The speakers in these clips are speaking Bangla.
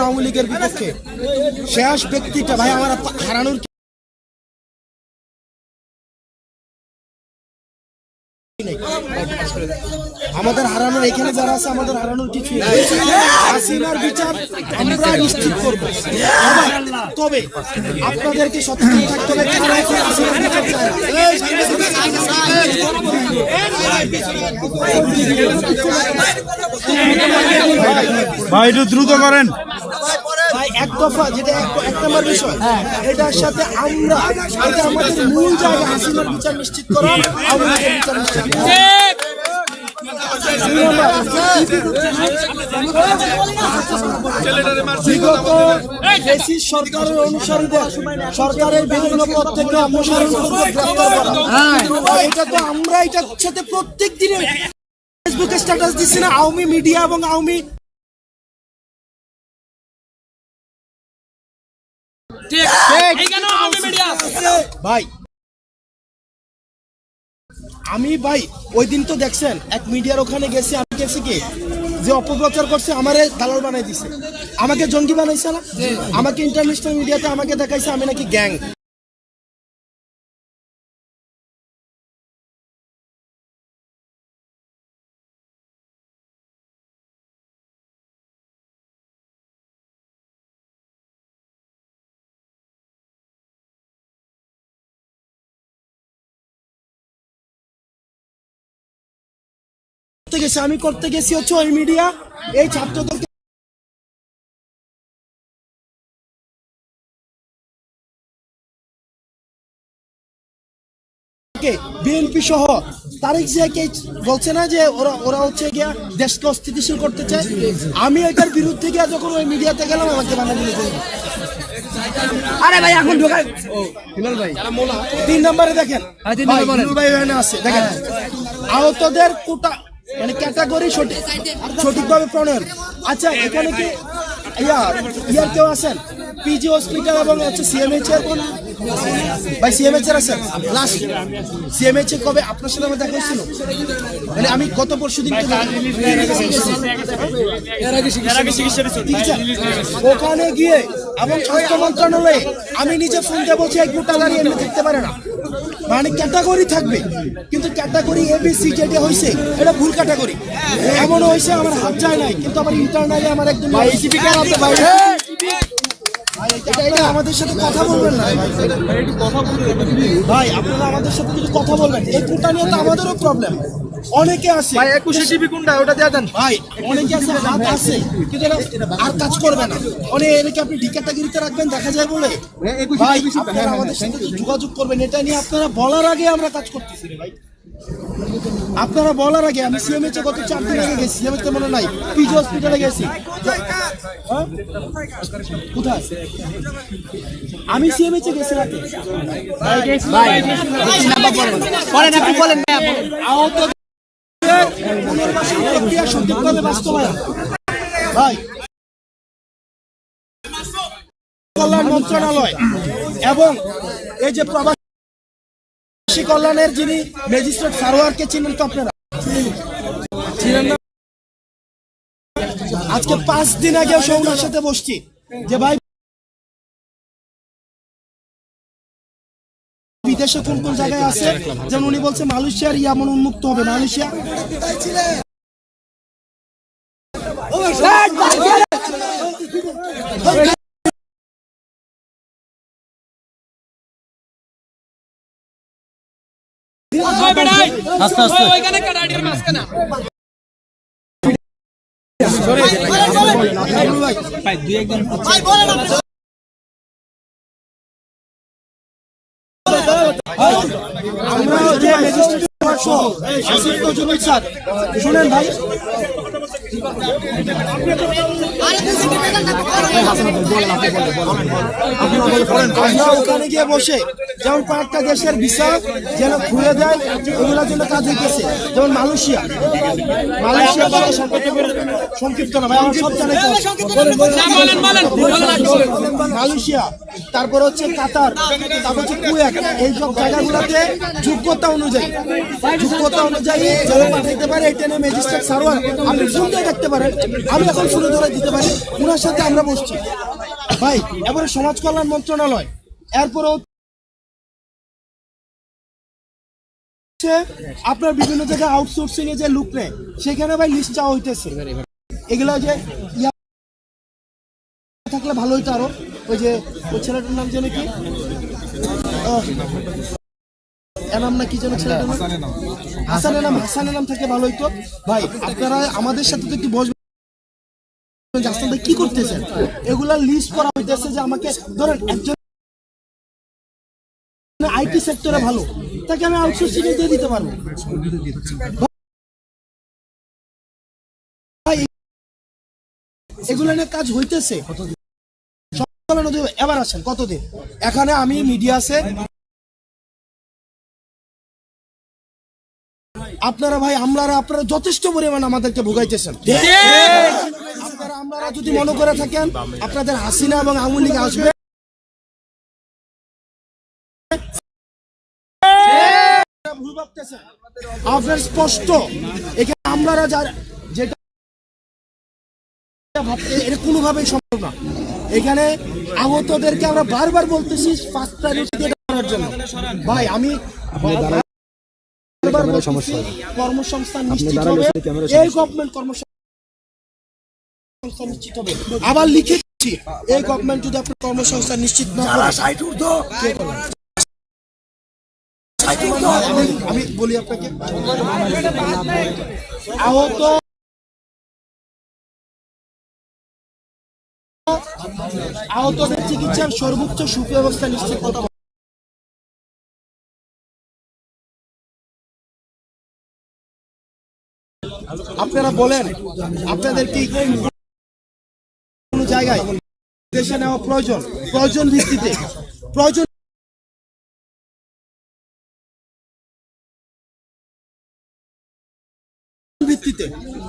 আওয়ামী লীগের বিপক্ষে শেষ ব্যক্তিটা ভাই আমার হারানোর আমাদের হারানোর এখানে যারা আছে আমাদের হারানোর কিছু হাসিনার বিচার আমরা নিশ্চিত করব। তবে আপনাদেরকে সচেতন থাকতে হবে কারা এখন হাসিনার বিচার চায় ভাই একটু দ্রুত করেন ভাই। এক দফা যেটা এক নম্বর বিষয়, এটার সাথে আমরা এটা আমাদের মূল জায়গা হাসিনার বিচার নিশ্চিত করা, আওয়ামী লীগের বিচার নিশ্চিত করা। বিগত ফ্যাসিস্ট সরকারের অনুসারীদের সরকারের বিভিন্ন পদ থেকে অপসারণ করতে গ্রেফতার করা, এটা তো আমরা এটার সাথে প্রত্যেক দিনে ফেসবুকে স্ট্যাটাস দিচ্ছি না আওয়ামী মিডিয়া এবং আওয়ামী ভাই। আমি ভাই ওই দিন তো দেখছেন এক মিডিয়ার ওখানে গেছি, আমি গেছি কি যে অপপ্রচার করছে আমারে দালাল বানাই দিছে, আমাকে জঙ্গি বানাইছে না, আমাকে ইন্টারন্যাশনাল মিডিয়াতে আমাকে দেখাইছে আমি নাকি গ্যাং। আমি করতে গেছি হচ্ছে ওই মিডিয়া এই ছাত্রদেরকে বিএনপি সহ তারেক জিয়াকে বলছে না যে ওরা হচ্ছে গিয়া দেশকে অস্থিতিশীল করতে চায়। আমি এটার বিরুদ্ধে গিয়া যখন ওই মিডিয়াতে গেলাম আমাকে বানানো আরে ভাই এখন ঢোকায় ভাই 3 নম্বরে দেখেন ভাই এখানে আছে দেখেন আহতদের কোটা মানে ক্যাটাগরি সঠিকভাবে প্রণয়ন। আচ্ছা এখানে কি ইয়ার কেউ আছেন পিজি হসপিটাল এবং হচ্ছে সিএমএইচ এর কোন ভাই সিএমএইচ এর আছেন লাস্ট সিএমএইচ এ কবে আপনার সাথে আমার দেখা হয়েছিল? মানে আমি গত পরশুদিন ওখানে গিয়ে এবং স্বাস্থ্য মন্ত্রণালয়ে আমি নিজে ফোন দিয়ে বলছি এক গোটা দাঁড়িয়ে এমনি থাকতে পারে না, মানে ক্যাটাগরি থাকবে কিন্তু ক্যাটাগরি এবিসি যেটা হয়েছে এটা ভুল ক্যাটাগরি। এমনও হয়েছে আমার হাত যায় নাই কিন্তু আমার ইন্টারনালি আমার একদম আমাদের সাথে কথা বলবেন না ভাই, আপনারা আমাদের সাথে যদি কথা বলবেন এই কোটা নিয়ে তো আমাদেরও প্রবলেম। অনেকে আছে ভাই 21 টিভি কোনটা ওটা দিয়ে দেন ভাই, অনেকে আছে হাত আছে কিন্তু আর কাজ করবে না, অনেকে আপনি ডি ক্যাটাগরিতে রাখবেন দেখা যায় বলে ভাই আপনারা আমাদের সাথে যোগাযোগ করবেন এটা নিয়ে। আপনারা বলার আগে আমরা কাজ করতেছি রে ভাই, আপনারা বলার আগে। আমি সিএমএইচ এ গত 4 দিন আগে গেছি, সিএমএইচ এ মনে নাই পিজি হসপিটালে গেছি। কোথায় আমি সিএমএইচ এ গেছি রাতে সঠিকভাবে বাস্তবায়ন ভাই কল্যাণ মন্ত্রণালয় এবং এই যে প্রবাসী কল্যাণের যিনি ম্যাজিস্ট্রেট সারোয়ারকে চিনেন তো আপনারা? চিনেন না? আজকে 5 দিন আগে ওনার সাথে বসছি যে ভাই বিদেশে কোন কোন জায়গায় আছে, যেমন উনি বলছে মালয়েশিয়ার ইয়ামন উন্মুক্ত হবে, মালয়েশিয়া আস্তে আস্তে ওইখানে কাটাড়ির মাঝখানে ভাই দুই একজন ভাই বলেন আমরা যে ম্যাজিস্ট্রেট সহ আসিফ নজরুল স্যার শুনেন ভাই, ওখানে গিয়ে বসে যেমন কয়েকটা দেশের ভিসা যেন খুলে দেয়, এগুলোর জন্য কাজ হইতেছে। যেমন মালয়েশিয়া কথা সংক্ষিপ্ত না ভাই, সব জানে। মালয়েশিয়া, তারপর হচ্ছে কাতার, তারপর হচ্ছে কুয়েত, এইসব জায়গাগুলোতে যোগ্যতা অনুযায়ী যারা পাঠাইতে পারে, এটা নিয়ে ম্যাজিস্ট্রেট সার্ভার আপনি ফোন দিয়ে দেখতে পারেন। আমি এখন শুরু ধরে দিতে পারি, ওনার সাথে আমরা বসছি ভাই। এবারে সমাজ কল্যাণ মন্ত্রণালয়, এরপরও আপনার বিভিন্ন জায়গায় আউটসোর্সিং এ যে লুক নেয়, সেখানে ভাই লিস্ট চাওয়া হইতেছে। এগুলো যে থাকলে ভালো হইতো আরো। ওই যে ওই ছেলেটার নাম যেন কি, এনাম না কি যেন ছেলেটার নাম, হাসানের নাম থাকলে ভালো হইতো ভাই। আপনারা আমাদের সাথে তো একটু বসবেন, আপনারা কি করতেছেন, এগুলা লিস্ট করা হইতেছে। যে আমাকে ধরেন একজন আইটি সেক্টরে ভালো, তাকে আমি আউটসোর্সিং এ দিয়ে দিতে পারবো। এগুলো নিয়ে কাজ হইতেছে। এবার আসেন কতদিন এখানে আমি মিডিয়া আছে, আপনারা ভাই আপনারা যথেষ্ট পরিমাণ আমাদেরকে ভোগাইতেছেন। আপনারা যদি মনে করে থাকেন আপনাদের হাসিনা এবং আওয়ামী লীগ আসবে, ভুল ভাবতেছেন। আপনার স্পষ্ট এখানে আমরা যেটা ভাবতে, এটা কোনোভাবেই সম্ভব না। এখানে আহতদেরকে আমরা বারবার বলতেছি 5 প্রায়োরিটি করার জন্য। ভাই আমি কর্মসংস্থান নিশ্চিত হবে, এই গভর্নমেন্ট কর্মসংস্থান নিশ্চিত হবে। আবার লিখেছি, এই গভর্নমেন্ট যদি আপনার কর্মসংস্থান নিশ্চিত না করে, আমি বলি আপনাকে, আহতদের চিকিৎসার সর্বোচ্চ সুব্যবস্থা নিশ্চিত কথা। আপনারা বলেন আপনাদের কি কোন জায়গায় দেশে নেওয়া প্রয়োজন ভিত্তিতে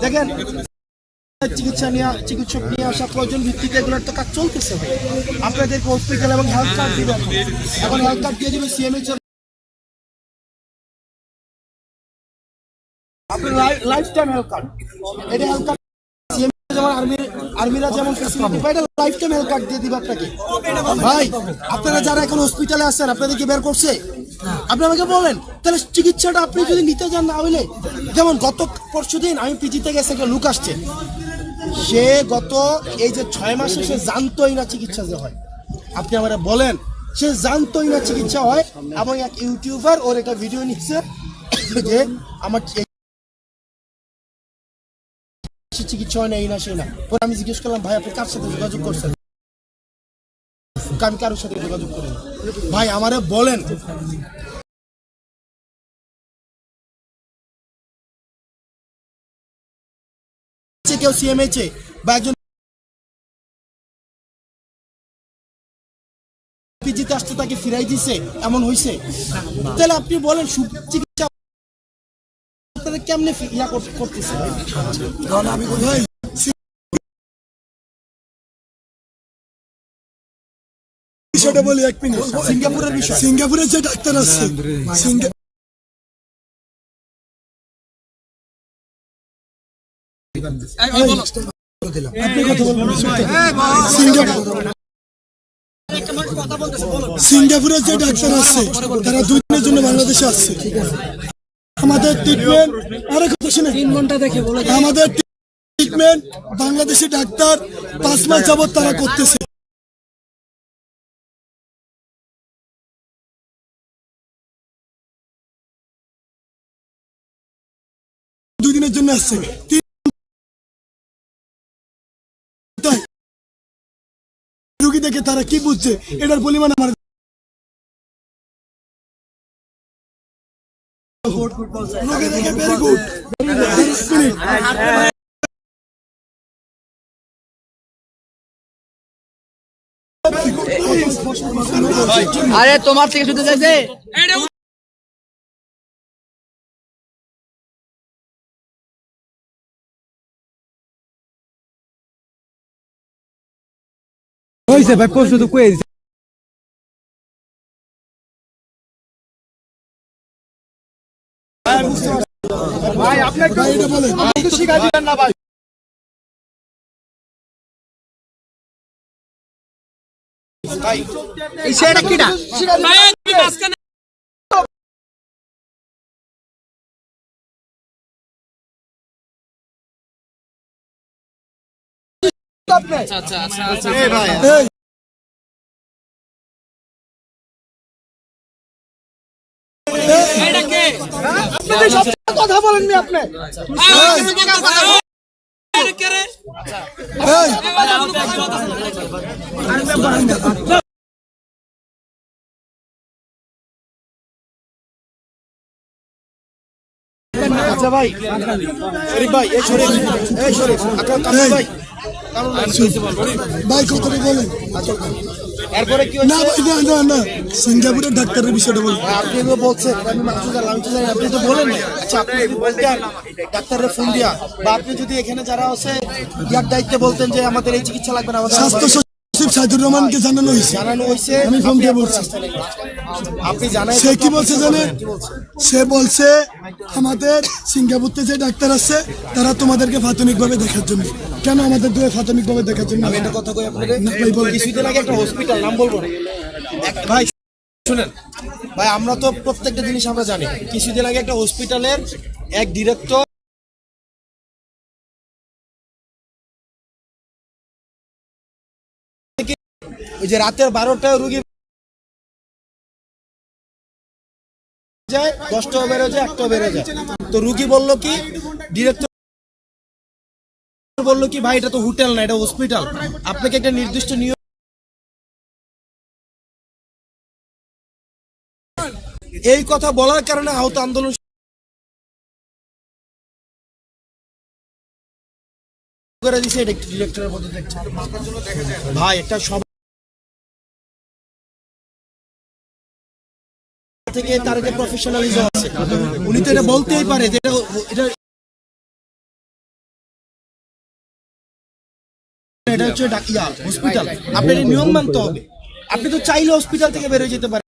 দেখেন চিকিৎসক নিয়ে আসা প্রয়োজন ভিত্তিতে এগুলোর তো কাজ চলতেছে। আপনাদেরকে হসপিটাল এবং হেলথ কার্ড দিবেন, এখন হেলথ কার্ড দিয়ে দিবেন সিএমএইচ আপনার লাইফ টাইম হেলথ কার্ড। এটা হেলথ কার্ড যেমন আর্মিরা যেমন ফ্যাসিলিটি পায়, এটা লাইফ টাইম হেলথ কার্ড দিয়ে দিবে আপনাকে। ভাই আপনারা যারা এখন হসপিটালে আছেন, আপনাদেরকে বের করছে, আপনি আমাকে বলেন তাহলে চিকিৎসাটা আপনি যদি নিতে যান, না হইলে যেমন গত পরশুদিন আমি পিজিতে গেছে, একটা লোক আসছে, সে গত এই যে 6 মাসে সে জানতোই না চিকিৎসা যে হয়। আপনি আমাকে বলেন, সে জানতোই না চিকিৎসা হয়, এবং এক ইউটিউবার ওর একটা ভিডিও নিচ্ছে যে আমার চিকিৎসা হয় না, এই না সেই না। পরে আমি জিজ্ঞেস করলাম, ভাই আপনি কার সাথে যোগাযোগ করছেন? আমি কারোর সাথে যোগাযোগ করি ভাই, আমারে বলেন কেউ সিএমএইচ বা একজন পিজিতে আসতে তাকে ফিরাই দিছে, এমন হয়েছে? তাহলে আপনি বলেন চিকিৎসা কেমনে ইয়া করতেছে? আমি বলি ভাই বিষয়টা বলি 1 মিনিট। সিঙ্গাপুরের বিষয়, সিঙ্গাপুরের যে ডাক্তার আছে, সিঙ্গাপুরের যে ডাক্তার আছে তারা 2 দিনের জন্য বাংলাদেশে আসছে। আমাদের ট্রিটমেন্ট আমাদের ট্রিটমেন্ট বাংলাদেশি ডাক্তার 5 মাস যাবত তারা করতেছে। দুদিনের জন্য আসছে, রোগী দেখে তারা কি বুঝছে এটার পরিমাণ আমার রোগী দেখে ভেরি গুড। আরে তোমার থেকে শুনতে চাইছে হইছে ভাই প্রশ্ন তো কই ভাই আপনি একটু বলেন, আমাকে শিখাই দিবেন না ভাই। এই ছেলেটা কিটা আপনাদের সবচেয়ে কথা বলেননি আপনি। আচ্ছা ভাই, শরীফ ভাই, এই শরীফ, এই শরীফ, কামরুল ভাই, ভাই কথাটা বলেন। এরপরে কি না হচ্ছে? ভাই, না না না, সিঙ্গাপুরের ডাক্তারের বিষয়টা বলেন। আপনি তো বলছেন, আমি মাহফুজ আল, আমি তো জানি, আপনি তো বলেন না। আচ্ছা, আপনি যদি বলতেন ডাক্তারের ফোন দিয়া, বা আপনি যদি এখানে যারা আছে ইয়ার দায়িত্বে বলতেন যে আমাদের এই চিকিৎসা লাগবে না, আমাদের স্বাস্থ্য সচিব সাইদুর রহমানকে জানানো হয়েছে। জানানো হয়েছে, আমি ফোন দিয়ে বলছি। আপনি জানাই, সে কি বলছে জানেন? সে বলছে আমাদের সিঙ্গাপুরতে যে ডাক্তার আছে তারা তোমাদেরকে প্রাথমিকভাবে দেখার জন্য। কেন আমাদের দুয়ে প্রাথমিকভাবে দেখার জন্য? আমি একটা কথা কই আপনাদের, না ভাই বলেন। কিছুদিন আগে একটা হসপিটাল, নাম বলবো না, ভাই শুনেন ভাই, আমরা তো প্রত্যেকটা জিনিস আমরা জানি। কিছুদিন আগে একটা হসপিটালের এক ডিরেক্টর ওই যে রাতের 12টায় রুগী যায়, 10টাও বেরো যায়, 1টাও বেরো যায়, তো রুগী বললো কি, ডিরেক্টর বললো কি, ভাই এটা তো হোটেল না, এটা হসপিটাল, আপনাকে একটা নির্দিষ্ট নিয়ম, এই কথা বলার কারণে আহত আন্দোলন করে দিছে। এটা ডিরেক্টরের মধ্যে দেখছে ভাই, একটা সব থেকে তার যে প্রফেশনালিজম আছে, উনি তো এটা বলতেই পারে যে এটা হচ্ছে হসপিটাল, আপনার এই নিয়ম মানতে হবে। আপনি তো চাইলে হসপিটাল থেকে বেরোয় যেতে পারেন,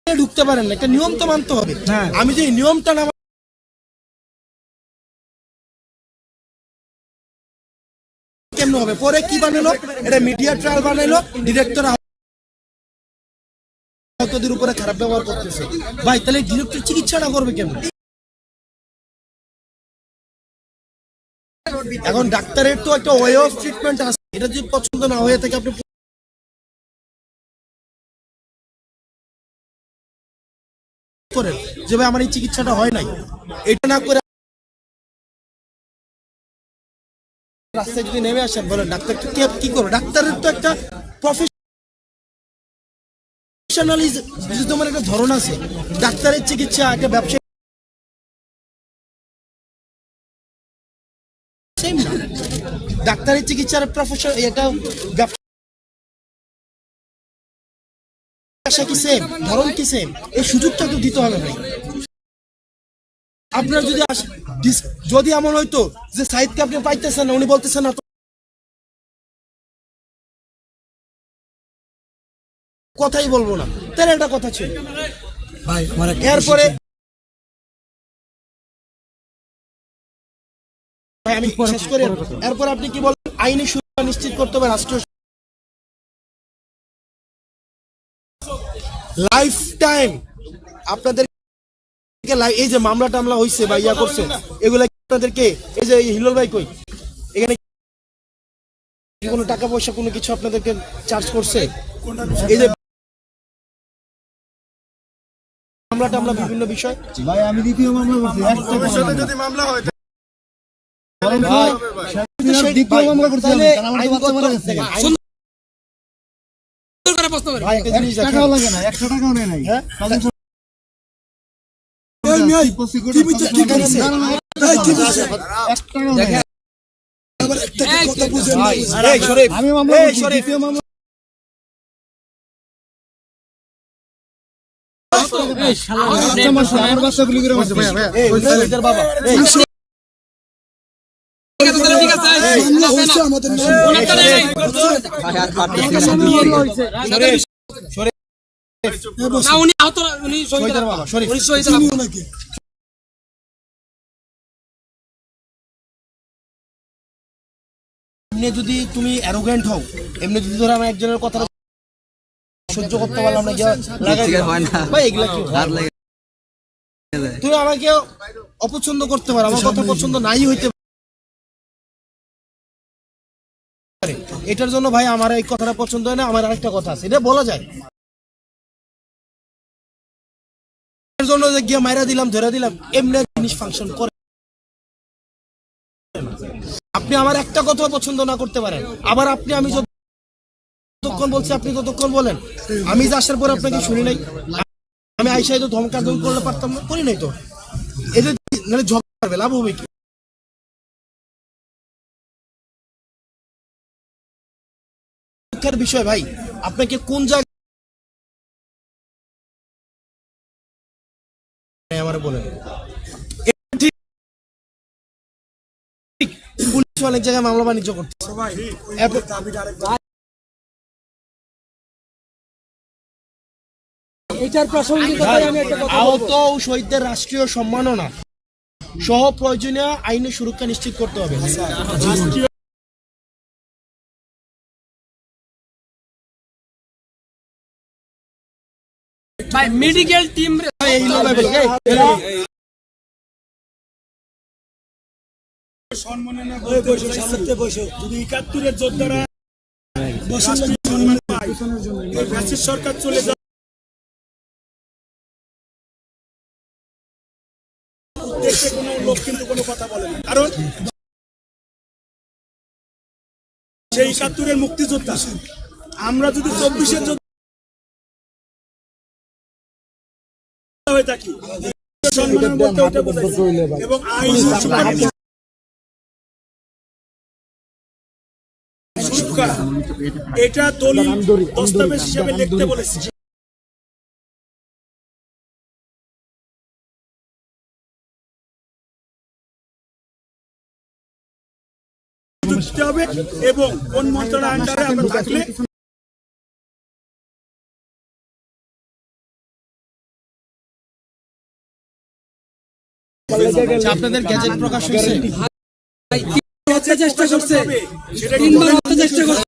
ঢুকতে পারেন না, একটা নিয়ম তো মানতে হবে। আমি যে নিয়মটা না কেমন হবে, পরে কি বানালো, এটা মিডিয়া ট্রায়াল বানাইলো, ডিরেক্টর আহতদের উপরে খারাপ ব্যবহার করতেছে। ভাই তাহলে ডিরেক্টর চিকিৎসাটা করবে কেমন? এখন ডাক্তারের তো একটা ওয়ে অফ ট্রিটমেন্ট আছে, এটা যদি পছন্দ না হয়ে থাকে আপনি করেন যে ভাই আমার এই চিকিৎসাটা হয় নাই, এটা না করে রাস্তায় যদি নেমে আসেন, বলেন ডাক্তার কি করবে? ডাক্তারের তো একটা প্রফেশনালিজম একটা ধরন আছে। ডাক্তারের চিকিৎসা একটা ব্যবসা সেম না, ডাক্তারের চিকিৎসার প্রফেশন, এটা ব্যবসা কি সেম, ধরন কি সেম, এই সুযোগটা তো দিতে হবে ভাই। আপনার যদি এমন হইতো যে সাইদকে আপনি পাইতেছেন না, উনি বলতেছেন না, কথাই বলবো না, তাহলে একটা কথা ছিল ভাই আমার এরপরে আমি শেষ করি। এরপর আপনি কি বলেন, আইনি সুরক্ষা নিশ্চিত করতে হবে রাষ্ট্রীয় লাইফ টাইম আপনাদের এই যে মামলা টামলা হয়েছে বা ইয়া করছে, এগুলা আপনাদেরকে, এই যে হিলোল ভাই কই, এখানে কোনো টাকা পয়সা কোনো কিছু আপনাদেরকে চার্জ করছে? এই যে মামলা টামলা বিভিন্ন বিষয়, ভাই আমি দ্বিতীয় মামলা করছি। যদি মামলা হয় দ্বিতীয় মামলা করছি আমি, কারণ আমার তো বাচ্চা মারা গেছে। ভাই একটা জিনিস দেখেন, টাকাও লাগে না, 100 টাকাও নেয় নাই। হ্যাঁ? এই মিয়াই, কি বুঝছে? কি করছে? এই কি বুঝছে? 1 টাকাও নেয়। আবার থেকে কথা বুঝেন না। এই শরীফ, আমি মামলা এই করছি, শরীফ, দ্বিতীয় মামলা আমার বাচ্চা গুলি করে মারছে ভাইয়া এই শরীফের বাবা, এই মামলা হয়েছে আমাদের নাম শহীদের বাবা, শরীফ। চিনি ওনাকে। এমনি যদি তুমি অ্যারোগেন্ট হও, এমনি যদি ধরো আমি একজনের কথা সহ্য করতে পারলাম না, গিয়ে লাগাই দিলাম। হয় না। ভাই এগুলা কি হয়? হাত লাগে তুমি আমাকে অপছন্দ করতে পারো, আমার কথা পছন্দ নাই হইতে পারে, এটার জন্য ভাই আমার এই কথাটা পছন্দ হয় না। আমার আরেকটা কথা আছে, এটা বলা যায়, এর জন্য যে গিয়ে মাইরা দিলাম, ধরে দিলাম, এমনি জিনিস ফাংশন করে। আপনি আমার একটা কথা পছন্দ না করতে পারেন, আবার আপনি আমি যতক্ষণ বলছি আপনি ততক্ষণ বলেন। আমি যে আসার পর আপনাকে শুনি নাই, আমি আইসাই তো ধমকাধমকি করলে পারতাম না, করি নাই তো। এদের মানে ঝগড়া করবে, লাভ হবে কি? দুঃখের বিষয় ভাই, আপনাকে কোন জায়গায় আমার বলেন। পুলিশ অনেক জায়গায় মামলা বাণিজ্য করতেছে। আহত ও শহীদদের রাষ্ট্রীয় সম্মাননা সহ প্রয়োজনীয় আইনি সুরক্ষা নিশ্চিত করতে হবে। মেডিকেল টিম এই লোক বলে, যদি ৭১-এর যোদ্ধারা ফ্যাসিস্ট সরকার চলে যায়, উদ্দেশ্যে কোনো লোক কিন্তু কোনো কথা বলে না, কারণ সেই ৭১-এর মুক্তিযোদ্ধা। আমরা যদি ২৪-এর যোদ্ধা হয়ে থাকি, সম্মানের মধ্যে ওটা বোঝাইছে। এবং আইন সুরক্ষা এটা দলিল দস্তাবেজ হিসেবে লিখতে বলেছে। দিতে হবে এবং কোন মন্ত্রণালয়ের আন্ডারে আমরা থাকলে আপনাদের গ্যাজেট প্রকাশ হয়েছে, চেষ্টা করছে, সেটা ৩ বার হত্যা চেষ্টা করছে।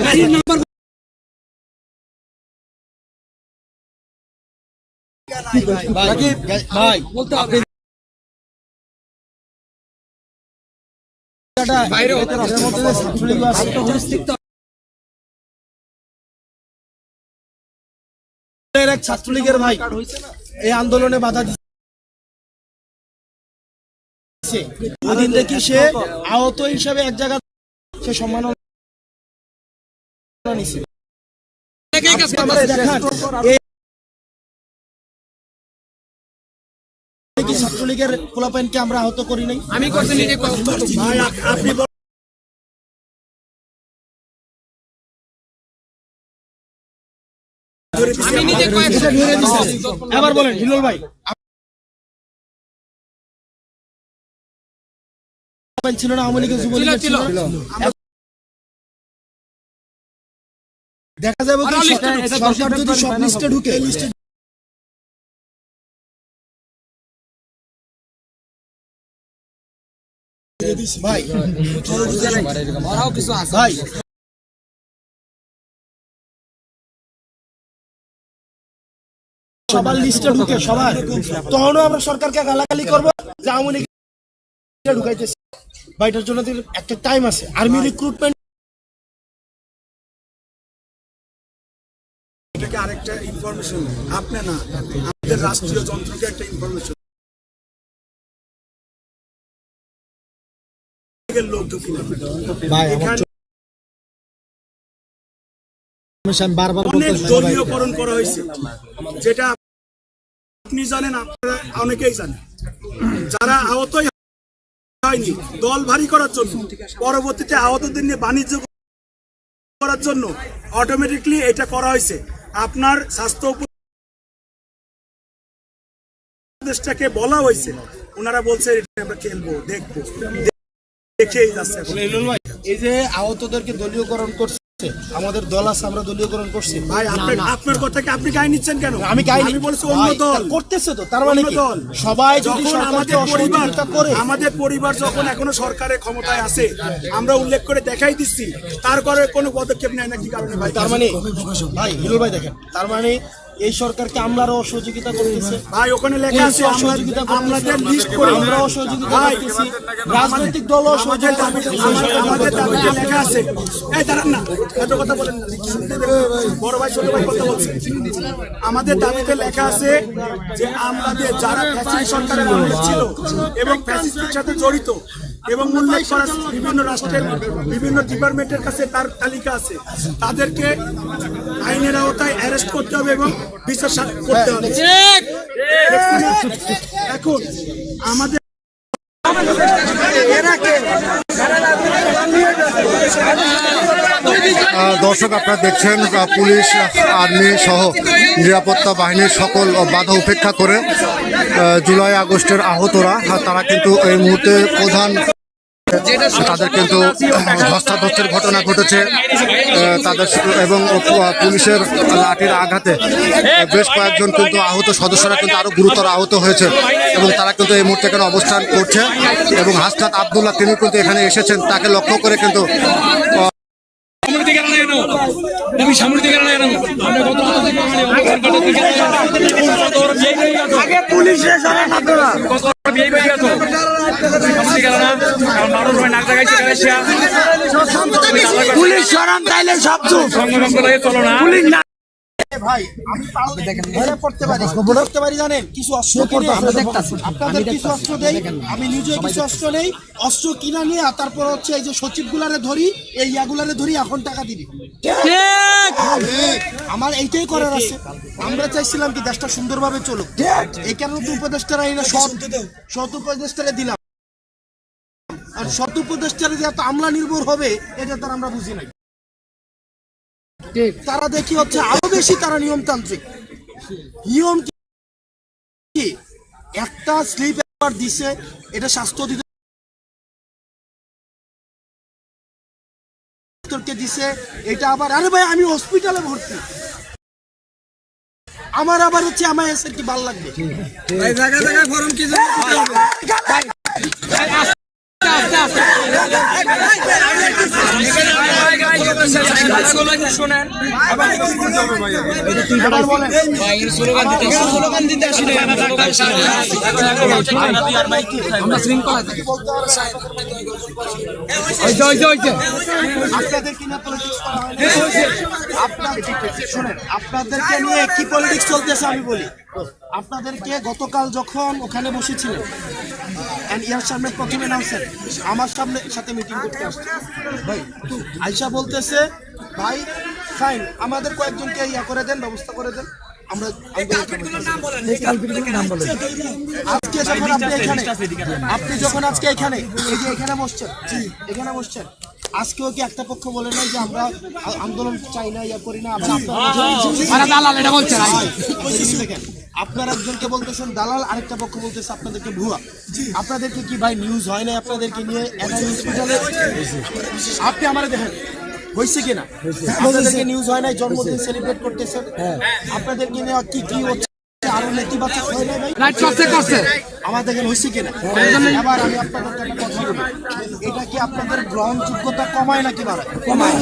গাড়ির নাম্বার ভাই বলতে হবে। বাইরে ছাত্রলীগ আছে, এক ছাত্রলীগের ভাই এই আন্দোলনে বাধা দিচ্ছে, ওদিন দেখি সে আহত হিসাবে এক জায়গা সে সম্মাননা নিছে। আমাদের দেখান এই কি ছাত্রলীগের পোলাপাইনকে আমরা আহত করি নাই? আমি করছি নিজে ভাই আপনি আমি নিজে এটা ধরে দিছে। এবার বলেন হিলুল ভাই, ছিল না আওয়ামী লীগের যুবলীগের ছিল? দেখা যাবে কি সরকার যদি সব লিস্টে ঢুকে, ভাই ভাই সবার লিস্টে ঢুকে সবার, তখনও আমরা সরকারকে গালাগালি করবো যে আওয়ামী লীগ ঢুকাইতেছে। বা এটার জন্য একটা টাইম আছে, আর্মি রিক্রুটমেন্ট। এটাকে আরেকটা ইনফরমেশন, আপনি না আমাদের রাষ্ট্রীয় যন্ত্রকে একটা ইনফরমেশন লোক ঢুকি না বারবার অনেক দলীয়করণ করা হয়েছে, যেটা আপনি জানেন, আপনারা অনেকেই জানেন, যারা আহতই হয়নি দল ভারী করার জন্য, পরবর্তীতে আহতদের নিয়ে বাণিজ্য করার জন্য অটোমেটিকলি এটা করা হয়েছে। আপনার স্বাস্থ্য উপদেষ্টাকে বলা হয়েছে, ওনারা বলছে এটা আমরা খেলবো, দেখবো, দেখেই যাচ্ছে। এই যে আহতদেরকে দলীয়করণ করছে, আমাদের দল আছে, আমরা দলীয়করণ করছি ভাই আপনার কথাকে আপনি গায়ে নিচ্ছেন কেন? আমি বলছি অন্য দল করতেছে তো, তার মানে কি দল সবাই যদি যখন সরকারকে অসহযোগিতা করে, আমাদের পরিবার যখন এখনো সরকারের ক্ষমতায় আছে, আমরা উল্লেখ করে দেখাই দিচ্ছি, তারপরে কোনো পদক্ষেপ নেয় না কি কারণে ভাই? তার মানে ভাই হিরুল ভাই দেখেন, তার মানে এই সরকারকে আমরাও অসহযোগিতা করতেছে ভাই, ওখানে লেখা আছে অসহযোগিতা আমাদের লিস্ট করে আমরা অসহযোগিতা ভাই, করতেছি, রাজনৈতিক দল আমাদের দাবিতে লেখা আছে। এই দাঁড়ান না, এত কথা বলেন না, বড় ভাই ছোট ভাই কথা বলছে। আমাদের দাবিতে লেখা আছে যে আমাদের যারা ফ্যাসিস্ট সরকারের আমলে ছিল এবং ফ্যাসিস্টের সাথে জড়িত এবং উল্লেখ করা বিভিন্ন রাষ্ট্রের বিভিন্ন ডিপার্টমেন্টের কাছে তার তালিকা আছে, তাদেরকে আইনের আওতায় অ্যারেস্ট করতে হবে এবং বিচার করতে হবে। এখন আমাদের দর্শক, আপনারা দেখছেন পুলিশ, আর্মি সহ নিরাপত্তা বাহিনীর সকল বাধা উপেক্ষা করে জুলাই আগস্টের আহতরা তারা কিন্তু এই মুহূর্তে প্রধান তাদের কিন্তু ধস্তাধস্তির ঘটনা ঘটেছে তাদের এবং পুলিশের লাঠির আঘাতে বেশ কয়েকজন কিন্তু আহত সদস্যরা কিন্তু আরো গুরুতর আহত হয়েছে এবং তারা কিন্তু এই মুহূর্তে এখানে অবস্থান করছে এবং হাসনাত আব্দুল্লাহ তিনি কিন্তু এখানে এসেছেন, তাকে লক্ষ্য করে কিন্তু পুলিশ সরান তাইলে সব চুপ পুলিশ না ভাই আমি ধরে পড়তে পারি জানেন, কিছু অস্ত্র কিনে আপনাদের কিছু অস্ত্র দেই, আমি নিজে কিছু অস্ত্র নেই, অস্ত্র কিনা নিয়ে তারপর হচ্ছে এই যে সচিবগুলারে ধরি, এই ইয়াগুলারে ধরি, এখন টাকা দিবি। আমার এইটাই করার আছে। আমরা চাইছিলাম কি দেশটা সুন্দরভাবে চলুক, এই কারণে তো উপদেষ্টারা এই না সৎ উপদেষ্টারে দিলাম, আর সৎ উপদেষ্টারে যে এত আমলা নির্ভর হবে এটা তার আমরা বুঝি নাই। তারা দেখি হচ্ছে আরো বেশি তারা নিয়মতান্ত্রিক। নিয়ম কি একটা স্লিপ পেপার দিছে, এটা স্বাস্থ্য অধিদপ্তরকে দিছে, এটা আবার আরে ভাই আমি হসপিটালে ভর্তি, আমার আবার হচ্ছে আমার এসে কি ভালো লাগবে ভাই, জায়গা জায়গায় ফরম কি আপনাদেরকে নিয়ে কি পলিটিক্স চলতেছে আমি বলি। আপনাদেরকে গতকাল যখন ওখানে বসেছিলেন ইয়ার সামনে প্রথমে নামছেন, আমার সাথে মিটিং করতে আসছে ভাই, আয়শা বলতেছে ভাই ফাইন আমাদের কয়েকজনকে ইয়া করে দেন, ব্যবস্থা করে দেন, আমরা আজকে যখন আপনি যখন আজকে এখানে এই যে এখানে বসছেন আজকেও কি একটা পক্ষ বলে নাই যে আমরা আন্দোলন চাই না, ইয়া করি না, আপনার একজনকে বলতেছেন দালাল, আরেকটা পক্ষ বলতেছে আপনাদেরকে ভুয়া। আপনাদেরকে কি ভাই নিউজ হয় না আপনাদেরকে নিয়ে হসপিটালে? আপনি আমার দেখেন হয়েছে কিনা, আপনাদেরকে নিউজ হয় নাই, জন্মদিন সেলিব্রেট করতেছেন, আপনাদেরকে নিয়ে কি কি হচ্ছে আরো নেতিবাচক হয় না ভাই, আমার দেখেন হয়েছে কিনা। এবার আমি আপনাদের একটা কথা বলি, এটা কি আপনাদের গ্রহণযোগ্যতা কমায় নাকি বাড়ায়? কমায়।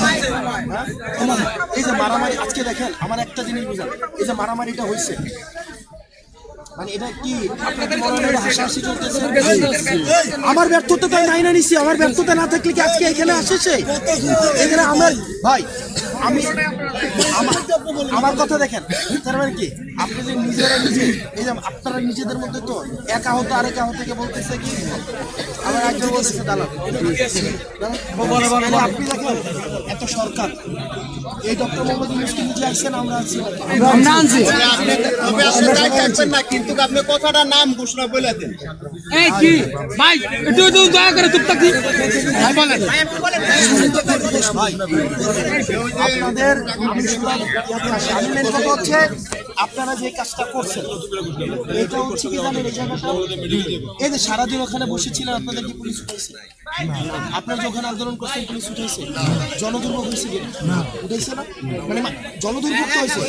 এই যে মারামারি আজকে দেখেন, আমার একটা জিনিস বুঝান, এই যে মারামারিটা হয়েছে মানে এটা কি আপনাদের হাসাহাসি চলতেছে? আমার ব্যর্থতা তাই নাই না নিছি, আমার ব্যর্থতা না থাকলে কি আজকে এখানে আসেছে? এখানে আমার ভাই আমি আমার কথা দেখেন, তার মানে কি আপনি যে নিজেরা নিজে এই যে আপনারা নিজেদের মধ্যে তো এক আহত আরেক আহতকে বলতেছে কি আমার একজন বলতেছে দালাল। আপনি দেখেন এত সরকার এই ডক্টর মোহাম্মদ ইউনূসকে নিজে আসছেন, আমরা আছি কিন্তু আপনি কথাটা নাম ঘোষণা বলে দেন। এই কি ভাই একটু একটু দয়া করে চুপ থাকি ভাই বলেন। আপনাদের আমি শুনলাম ইয়াতে আসে। আমি মেন কথা হচ্ছে আপনারা যে কাজটা করছেন এটা হচ্ছে কি জানেন, এই জায়গাটা এই যে সারাদিন ওখানে বসেছিলেন আপনাদের কি পুলিশ উঠেছে? আপনারা যে ওখানে আন্দোলন করছেন পুলিশ উঠেছে? জনদুর্ভোগ হয়েছে কি না? উঠেছে না? মানে জনদুর্ভোগ তো হয়েছে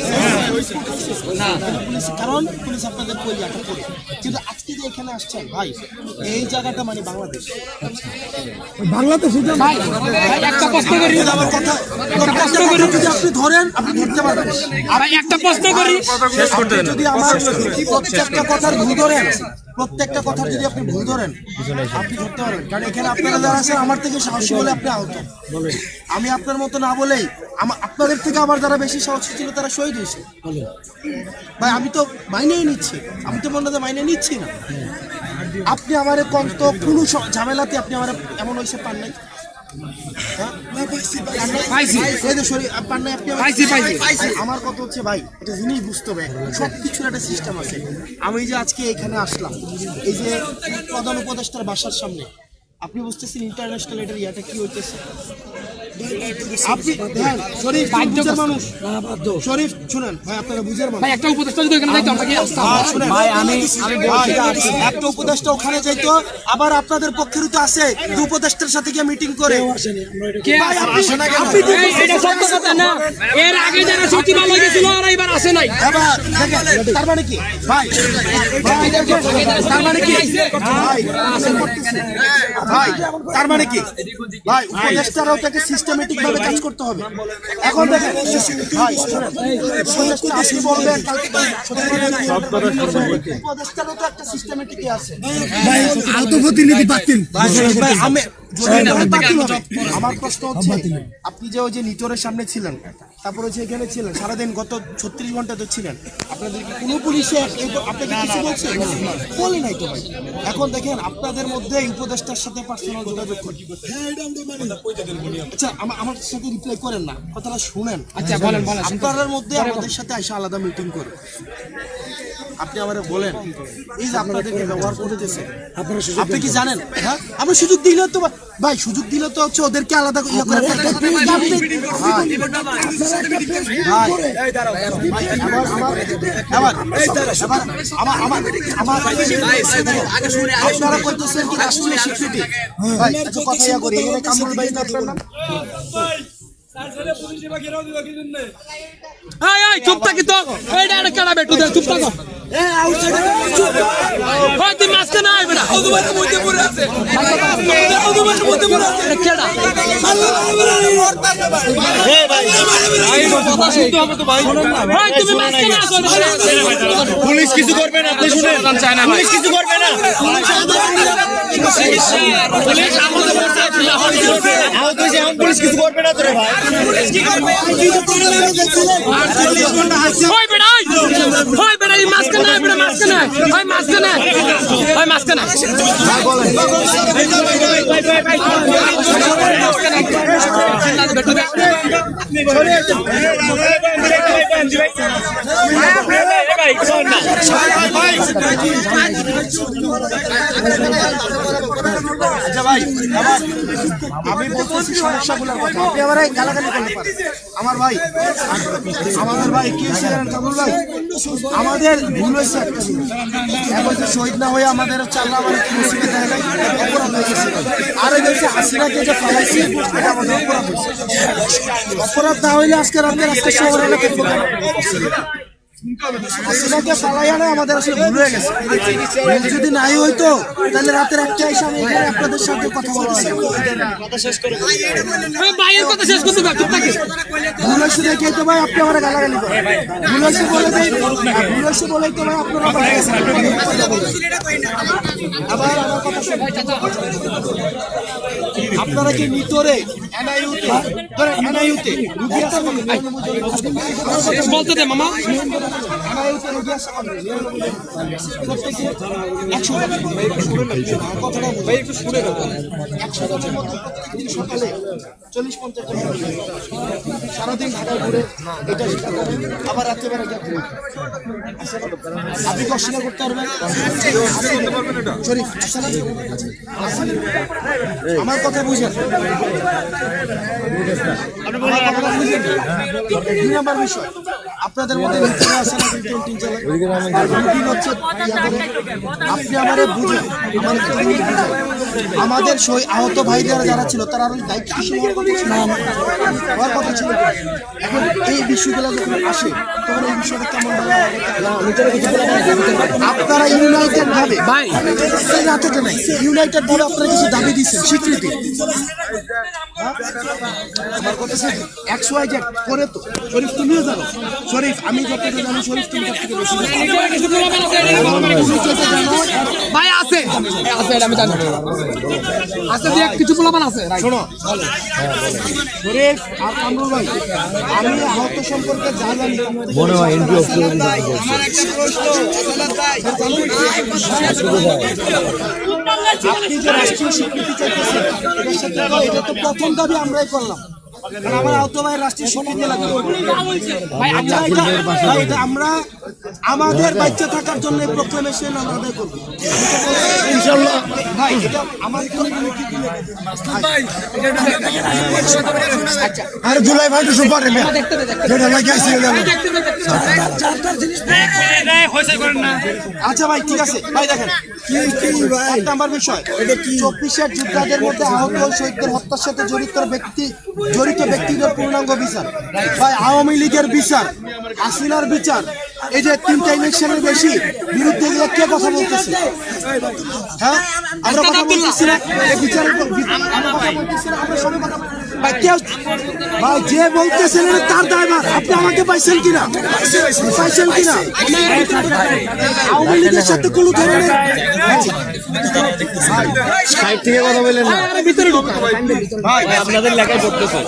না পুলিশ, কারণ পুলিশ আপনাদের কই আটক করে। কিন্তু আজকে যে এখানে আসছেন ভাই, এই জায়গাটা মানে বাংলাদেশ ভাই একটা প্রশ্ন করি, আমার কথা যদি আপনি ধরেন আপনি ধরতে পারবেন। ভাই একটা প্রশ্ন করি, আপনি যদি আমার প্রত্যেকটা কথার ভুল ধরেন, প্রত্যেকটা কথার যদি আপনি ভুল ধরেন আপনি ধরতে পারবেন। কারণ এখানে আপনারা যারা আছেন আমার থেকে সাহসী বলে আপনি আহত, আমি আপনার মতো না বলেই আপনাদের থেকে আমার যারা বেশি সাহসী ছিল তারা শহীদ হয়েছে। ভাই আমি তো মাইনেই নিচ্ছি, আমি তো মনে হয় মাইনে নিচ্ছি না। আপনি আমার কন্ত কোনো ঝামেলাতে আপনি আমার এমন হয়েছে পান নাই? আমার কথা হচ্ছে ভাই একটা জিনিস বুঝতে হবে, সবকিছুর একটা সিস্টেম আছে। আমি যে আজকে এখানে আসলাম এই যে প্রধান উপদেষ্টার বাসার সামনে, আপনি বুঝতেছেন ইন্টারন্যাশনাল এটার ইয়াটা কি হইতেছে? আপনি দেখেন শরীফ বুঝার মানুষ, শরীফ শুনেন ভাই আপনারা বুঝার মানুষ। ভাই একটা উপদেষ্টা যদি এখানে যাইতো আমরা কি আসতাম? ভাই আমি বলছি একটা উপদেষ্টা ওখানে যাইতো, আবার আপনাদের পক্ষের তো আছে যে উপদেষ্টার সাথে গিয়ে মিটিং করে। কে আসে না কেন? এটা সত্য কথা না, এর আগে যারা সচিবালয় গেছিল আর এবার আসে নাই। এবার দেখেন তার মানে কি ভাই, তার মানে কি ভাই, তার মানে কি ভাই উপদেষ্টারাও তাকে সিস্টেমেটিক ভাবে কাজ করতে হবে। এখন দেখেন ভাই উপদেষ্টা আপনি বলবেন উপদেষ্টারও তো একটা সিস্টেমেটিক আছে। আমার প্রশ্ন হচ্ছে আপনি যে ওই যে নিটোরের সামনে ছিলেন, তারপরে যে এখানে ছিলেন সারাদিন গত 36 ঘন্টা তো ছিলেন, আপনাদের কি কোনো পুলিশে আপনাকে কিছু বলছে? বলে নাই তো ভাই। এখন দেখেন আপনাদের মধ্যে উপদেষ্টার সাথে পার্সোনাল যোগাযোগ করি। আচ্ছা আমার সাথে রিপ্লাই করেন না, কথাটা শুনেন। আচ্ছা বলেন বলেন। আপনাদের মধ্যে আমাদের সাথে এসে আলাদা মিটিং করে আপনি আমারে বলেন এই যে আপনাদেরকে ব্যবহার করতেছে, আপনি কি জানেন? হ্যাঁ আমরা সুযোগ দিলে তো ভাই, সুযোগ দিলে তো হচ্ছে ওদেরকে আলাদা ইয়ে করে আপনারা করতেছেন কি রাষ্ট্রীয় স্বীকৃতি। ভাই আচ্ছা কথা ইয়া করি, এখানে কামরুল ভাই না আপনার নাম? এই চুপ থাকি তো, এইটা একটা কেডা বেটু দে, চুপ থাকো। ওই তুই মাস্কে না আইবে না, ওদের মধ্যে পড়ে আছে, ওদের মধ্যে পড়ে আছে কেডা? এই ভাই এই কথা শুনতে হবে তো ভাই। ওই তুমি মাস্কে না আসো, পুলিশ কিছু করবে না, আপনি শুনেন, পুলিশ কিছু করবে না। পুলিশ আমাদের আহত হয়েছে, এখন পুলিশ কিছু করবে না তো রে ভাই। পুলিশ কি করবে? ওই বেটা ওই বেটা এই মাস্কে না বেটা, মাস্কে না ওই মাস্কে না ওই মাস্কে না আচ্ছা ভাই আমি বলতেছি সমস্যাগুলোর কথা, আপনি আবার গালাগালি করতে পারেন। আমার ভাই আমাদের ভাই কি হয়েছে জানেন কামরুল ভাই, আমাদের ভুল হয়েছে একটা জিনিস, এখন যে শহীদ না হয়ে আমাদের চাল্লা মানে কি মুসিবত দেয় নাই, অপরাধ হয়ে গেছে। আর এই হচ্ছে হাসিনাকে যে ফালাইছি এটা আমাদের অপরাধ হয়েছে। অপরাধ না হইলে আজকে রাতের আজকে শহর এলাকায় হাসিনাকে ফালাইয়া না আমাদের আসলে ভুল হয়ে গেছে। যদি নাই হইতো তাহলে রাতের একটা এসে আমি এখানে আপনাদের সাথে কথা বলা ভাইয়ের কথা শেষ করতে চুপ থাকি। ভুল হয়েছে দেখে তো ভাই আপনি আমার গালাগালি করেন, ভুল হয়েছে বলে দেয়, ভুল হয়েছে বলেই তো ভাই আপনারা আবার আমার কথা শুনুন। আপনারা কি নিতরে এনআইইউতে ধরেন এনআইইউতে রুগী আছে বলতে দে মামা। এনআইইউতে রুগী আছে প্রত্যেকে 100 কথাটা ভাই একটু শুনে দাও। 100 জনের মধ্যে প্রত্যেকদিন সকালে 40-50 জন সারাদিন ঢাকায় ঘুরে এটা সেটা করে আবার রাত্রেবেলা গিয়ে ঘুরে। আপনি কি অস্বীকার করতে পারবেন? শরীফ আমার কথা বুঝেন। আমার কথাটা বুঝেন। 2 নম্বর বিষয়, আপনাদের মধ্যে মিথ্যা আছে না ক্যান্টিন চালায় রুটিন হচ্ছে আপনি আমারে বুঝেন। আমাদের সই আহত ভাইদের যারা ছিল তারা আরো দায়িত্বশীল হওয়ার কথা ছিল। এখন এই বিষয়গুলো যখন আসে তখন এই বিষয়টা কেমন আপনারা ইউনাইটেড ভাবে ইউনাইটেড ভাবে আপনারা কিছু দাবি দিচ্ছেন স্বীকৃতি। আমার কথা XYZ করে তো শরীফ তুমিও জানো। শরীফ আমি যতটা জানি শরীফ তুমি তার থেকে বেশি ভাই আছে আছে এটা আমি জানি আছে যে কিছু পোলাপান আছে। শোনো শরীফ আর কামরুল ভাই, আমি আহত সম্পর্কে যা জানি মনে হয় আমার একটা প্রশ্ন আপনি যে রাষ্ট্রীয় স্বীকৃতি চাইতেছেন এটার সাথে এটা তো প্রথম দাবি আমরাই করলাম। কারণ আমার আহত ভাই রাষ্ট্রীয় স্বীকৃতি লাগবে ভাই এটা আমরা আমাদের বাচ্চা থাকার জন্য প্রোক্লেমেশন আমরা আদায় করবো ইনশাআল্লাহ ভাই। এটা আমার আর জুলাই ভাই তো সুপার যেটা লাগিয়েছে আচ্ছা ভাই ঠিক আছে ভাই দেখেন এক নাম্বার বিষয় 24-এর যোদ্ধাদের মধ্যে আহত শহীদদের হত্যার সাথে জড়িত ব্যক্তিদের পূর্ণাঙ্গ বিচার ভাই, আওয়ামী লীগের বিচার, হাসিনার বিচার, এই যে 3টা ইলেকশনের বেশি বিরুদ্ধে এগুলো কে কথা বলতেছে? হ্যাঁ আমরা কথা বলতেছি না এই বিচারের আমরা কথা বলতেছি না, আমরা সবাই কথা ভাই কেউ ভাই যে বলতেছেন তার দায়ভার। আপনি আমাকে পাইছেন কিনা আওয়ামী লীগের সাথে কোনো ধরনের সাইড থেকে কথা বলেন না, ভিতরে ঢোকা ভাই আপনাদের লেখায় পড়তেছে।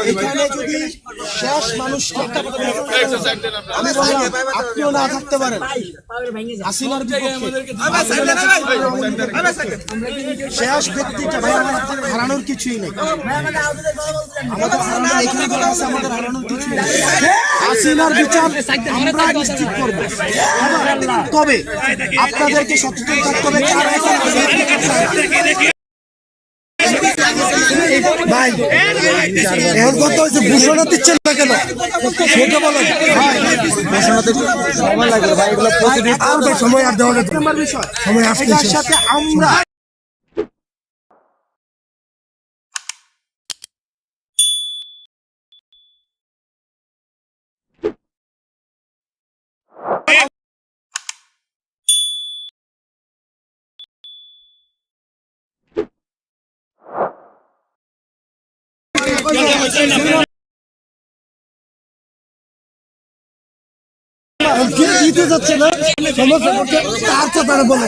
এখানে যদি শেষ মানুষ আমি বললাম আপনিও না থাকতে পারেন হাসিনার শেষ ব্যক্তিটা ভাই আমাদের হারানোর কিছুই নেই। আমাদের হারানোর এখানে আছে, আমাদের হারানোর কিছুই নেই। হাসিনার বিচার আমরা নিশ্চিত করবো, তবে আপনাদেরকে সচেতন থাকতে হবে। ভাই এখন কত হয়েছে ঘোষণা দিচ্ছেন না কেন সেটা বলেন ভাই। ঘোষণা দিতে সময় লাগবে ভাই, এগুলো সময় আর দেওয়া যাবে না। বিষয় সময় আসছে সাথে আমরা দিতে যাচ্ছে না সমস্যা করতে তার কথা বলে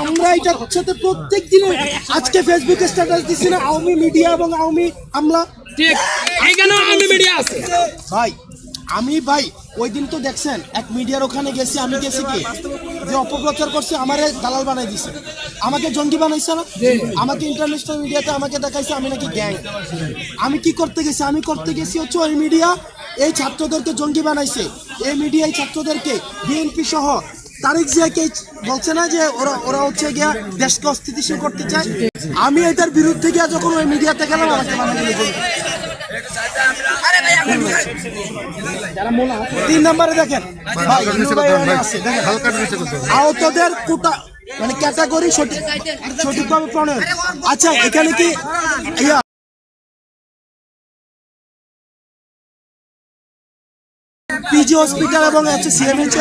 আমরা এটার সাথে প্রত্যেক দিনে আজকে ফেসবুকে স্ট্যাটাস দিচ্ছি না আওয়ামী মিডিয়া এবং আওয়ামী আমলা ঠিক এইখানেও আওয়ামী মিডিয়া আছে ভাই। আমি ভাই ওই দিন তো দেখছেন এক মিডিয়ার ওখানে গেছি, আমি গেছি কি যে অপপ্রচার করছে আমারে দালাল বানাই দিছে, আমাকে জঙ্গি বানাইছে না, আমাকে ইন্টারন্যাশনাল মিডিয়াতে আমাকে দেখাইছে আমি নাকি গ্যাং। আমি কি করতে গেছি? আমি করতে গেছি হচ্ছে ওই মিডিয়া এই ছাত্রদেরকে জঙ্গি বানাইছে, এই মিডিয়া এই ছাত্রদেরকে বিএনপি সহ তারিক জিয়াকে বলছে না যে ওরা হচ্ছে গিয়া দেশকে অস্থিতিশীল করতে চায়। আমি এটার বিরুদ্ধে গিয়া যখন ওই মিডিয়াতে গেলাম আমাকে বানাই দিল। 3 নম্বরে দেখেন আহতদের কোটা মানে ক্যাটাগরি সঠিকভাবে প্রণয়ন। আচ্ছা এখানে কি পিজি হসপিটাল এবং সিএমএইচ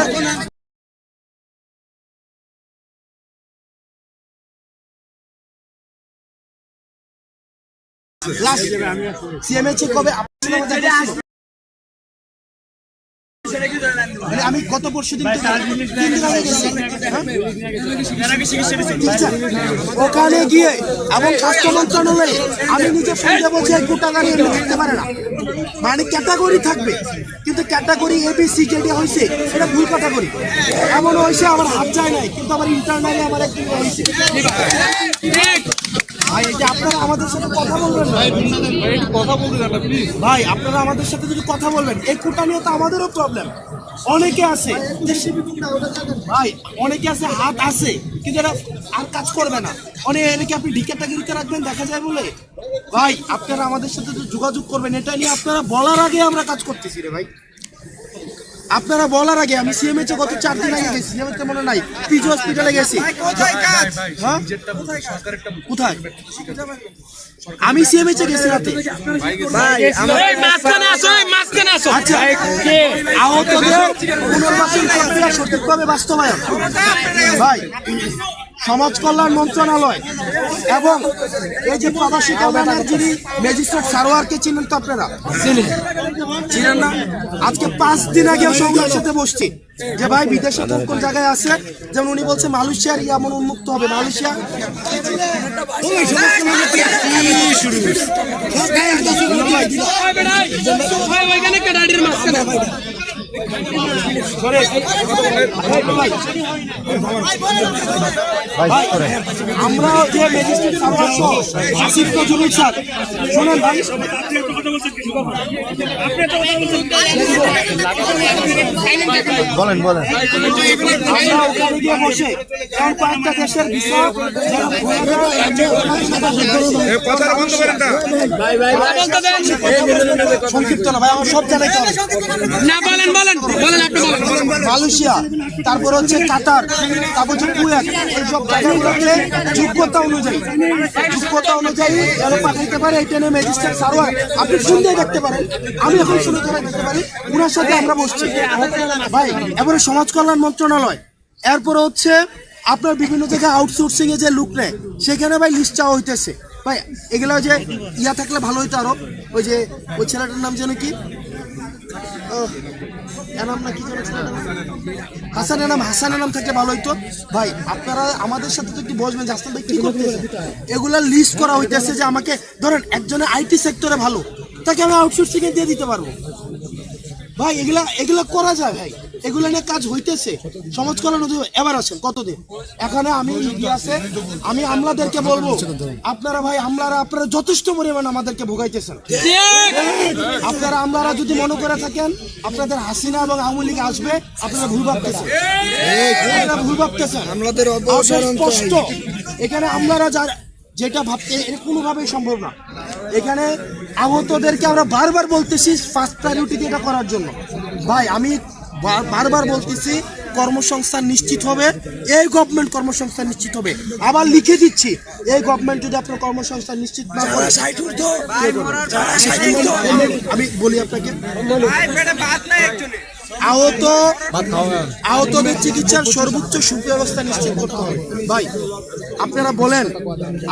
লাস্ট সিএমএইচে কবে আপনার সাথে আমার দেখা ছিল? মানে আমি গত পরশুদিন থেকে 3 দিন আগে গেছি। ওখানে গিয়ে এবং স্বাস্থ্য মন্ত্রণালয়ে আমি নিজে ফোনে বলছি এই কোটাটা নিয়ে থাকতে পারে না, মানে ক্যাটাগরি থাকবে কিন্তু ক্যাটাগরি এবিসি যেটা হয়েছে এটা ভুল ক্যাটাগরি। এমন হয়েছে আমার হাত যায় নাই কিন্তু আমার ইন্টারনালে আমার একদিন হয়েছে। ভাই এই যে আপনারা আমাদের সাথে কথা বলবেন ভাই, আপনারা আমাদের সাথে যদি কথা বলবেন, এই কোটা নিয়ে তো আমাদেরও প্রবলেম। অনেকে আছে ভাই, অনেকে আছে হাত আছে কিন্তু এরা আর কাজ করবে না। অনেকে আপনি ক্যাটাগরিতে রাখবেন দেখা যায় বলে। ভাই আপনারা আমাদের সাথে তো যোগাযোগ করবেন, এটা নিয়ে আপনারা বলার আগে আমরা কাজ করতেছি রে ভাই। আপনারা বলার আগে আমি সিএমএইচে গত 4 দিন আগে গেছি, সিএমএইচে মনে নাই, পিজি হসপিটালে গেছি। হ্যাঁ কোথায়? আমি সিএমএইচে গেছি রাতে। আচ্ছা, আহতদের পুনর্বাসন প্রক্রিয়া সঠিকভাবে বাস্তবায়ন ভাই সমাজ কল্যাণ মন্ত্রণালয় এবং এই যে প্রবাসী কল্যাণের যিনি ম্যাজিস্ট্রেট সারোয়ারকে চিনেন তো আপনারা? চিনেন না? আজকে 5 দিন আগে সঙ্গের সাথে বসছি যে ভাই বিদেশে কোন কোন জায়গায় আছে, যেমন উনি বলছে মালয়েশিয়ার এমন উন্মুক্ত হবে, মালয়েশিয়া আমরা যে ম্যাজিস্ট্রেট আসিফ নজরুল স্যার শোনেন ভাই, বলেন বলেন। আমরা ওখানে গিয়ে বসে কারণ কয়েকটা দেশের বিষয় সংক্ষিপ্ত না ভাই, আমার সব জায়গায় মালয়েশিয়া, তারপর হচ্ছে কাতার, তারপর হচ্ছে কুয়েত, এইসব জায়গাগুলোতে যোগ্যতা অনুযায়ী যেন পাঠাইতে পারে এই ট্রেনে ম্যাজিস্ট্রেট সারোয়ার আপনি শুনতে দেখতে পারেন, আমি এখন শুনে ধরে দেখতে পারি, ওনার সাথে আমরা বসছি ভাই। এবারে সমাজ কল্যাণ মন্ত্রণালয়, এরপরে হচ্ছে আপনার বিভিন্ন জায়গায় আউটসোর্সিং এ যে লোক নেয় সেখানে ভাই লিস্ট চাওয়া হইতেছে ভাই। এগুলো যে ইয়া থাকলে ভালো হইতো আরো, ওই যে ওই ছেলেটার নাম যেন কি হাসানের নাম থাকলে ভালো হইতো ভাই। আপনারা আমাদের সাথে তো একটু বসবেন, জাস্তান ভাই কি করতেছে, এগুলা লিস্ট করা হইতেছে যে আমাকে ধরেন একজনের আইটি সেক্টরে ভালো, তাকে আমি আউটসোর্সিং এ দিয়ে দিতে পারবো ভাই। এগুলা করা যায় ভাই, এগুলো নিয়ে কাজ হইতেছে। সমাজ কল্যাণ এবার আছেন কতদিন এখানে আমি আছে, আমি আমলাদেরকে বলবো আপনারা ভাই আপনারা যথেষ্ট পরিমাণ আমাদেরকে ভোগাইতেছেন। আপনারা আমলারা যদি মনে করে থাকেন আপনাদের হাসিনা এবং আওয়ামী লীগ আসবে, আপনারা ভুল ভাবতেছেন। স্পষ্ট এখানে আমলারা যারা যেটা ভাবতে এটা কোনোভাবেই সম্ভব না। এখানে আহতদেরকে আমরা বারবার বলতেছি ফার্স্ট প্রায়োরিটি এটা করার জন্য ভাই। আমি বারবার বলতেছি কর্মসংস্থান নিশ্চিত হবে, এই গভর্নমেন্ট কর্মসংস্থান নিশ্চিত হবে। আবার লিখে দিচ্ছি এই গভর্নমেন্ট যদি আপনার কর্মসংস্থান নিশ্চিত না করে, আমি বলি আপনাকে আহতদের চিকিৎসার সর্বোচ্চ সুব্যবস্থা নিশ্চিত করতে হবে ভাই। আপনারা বলেন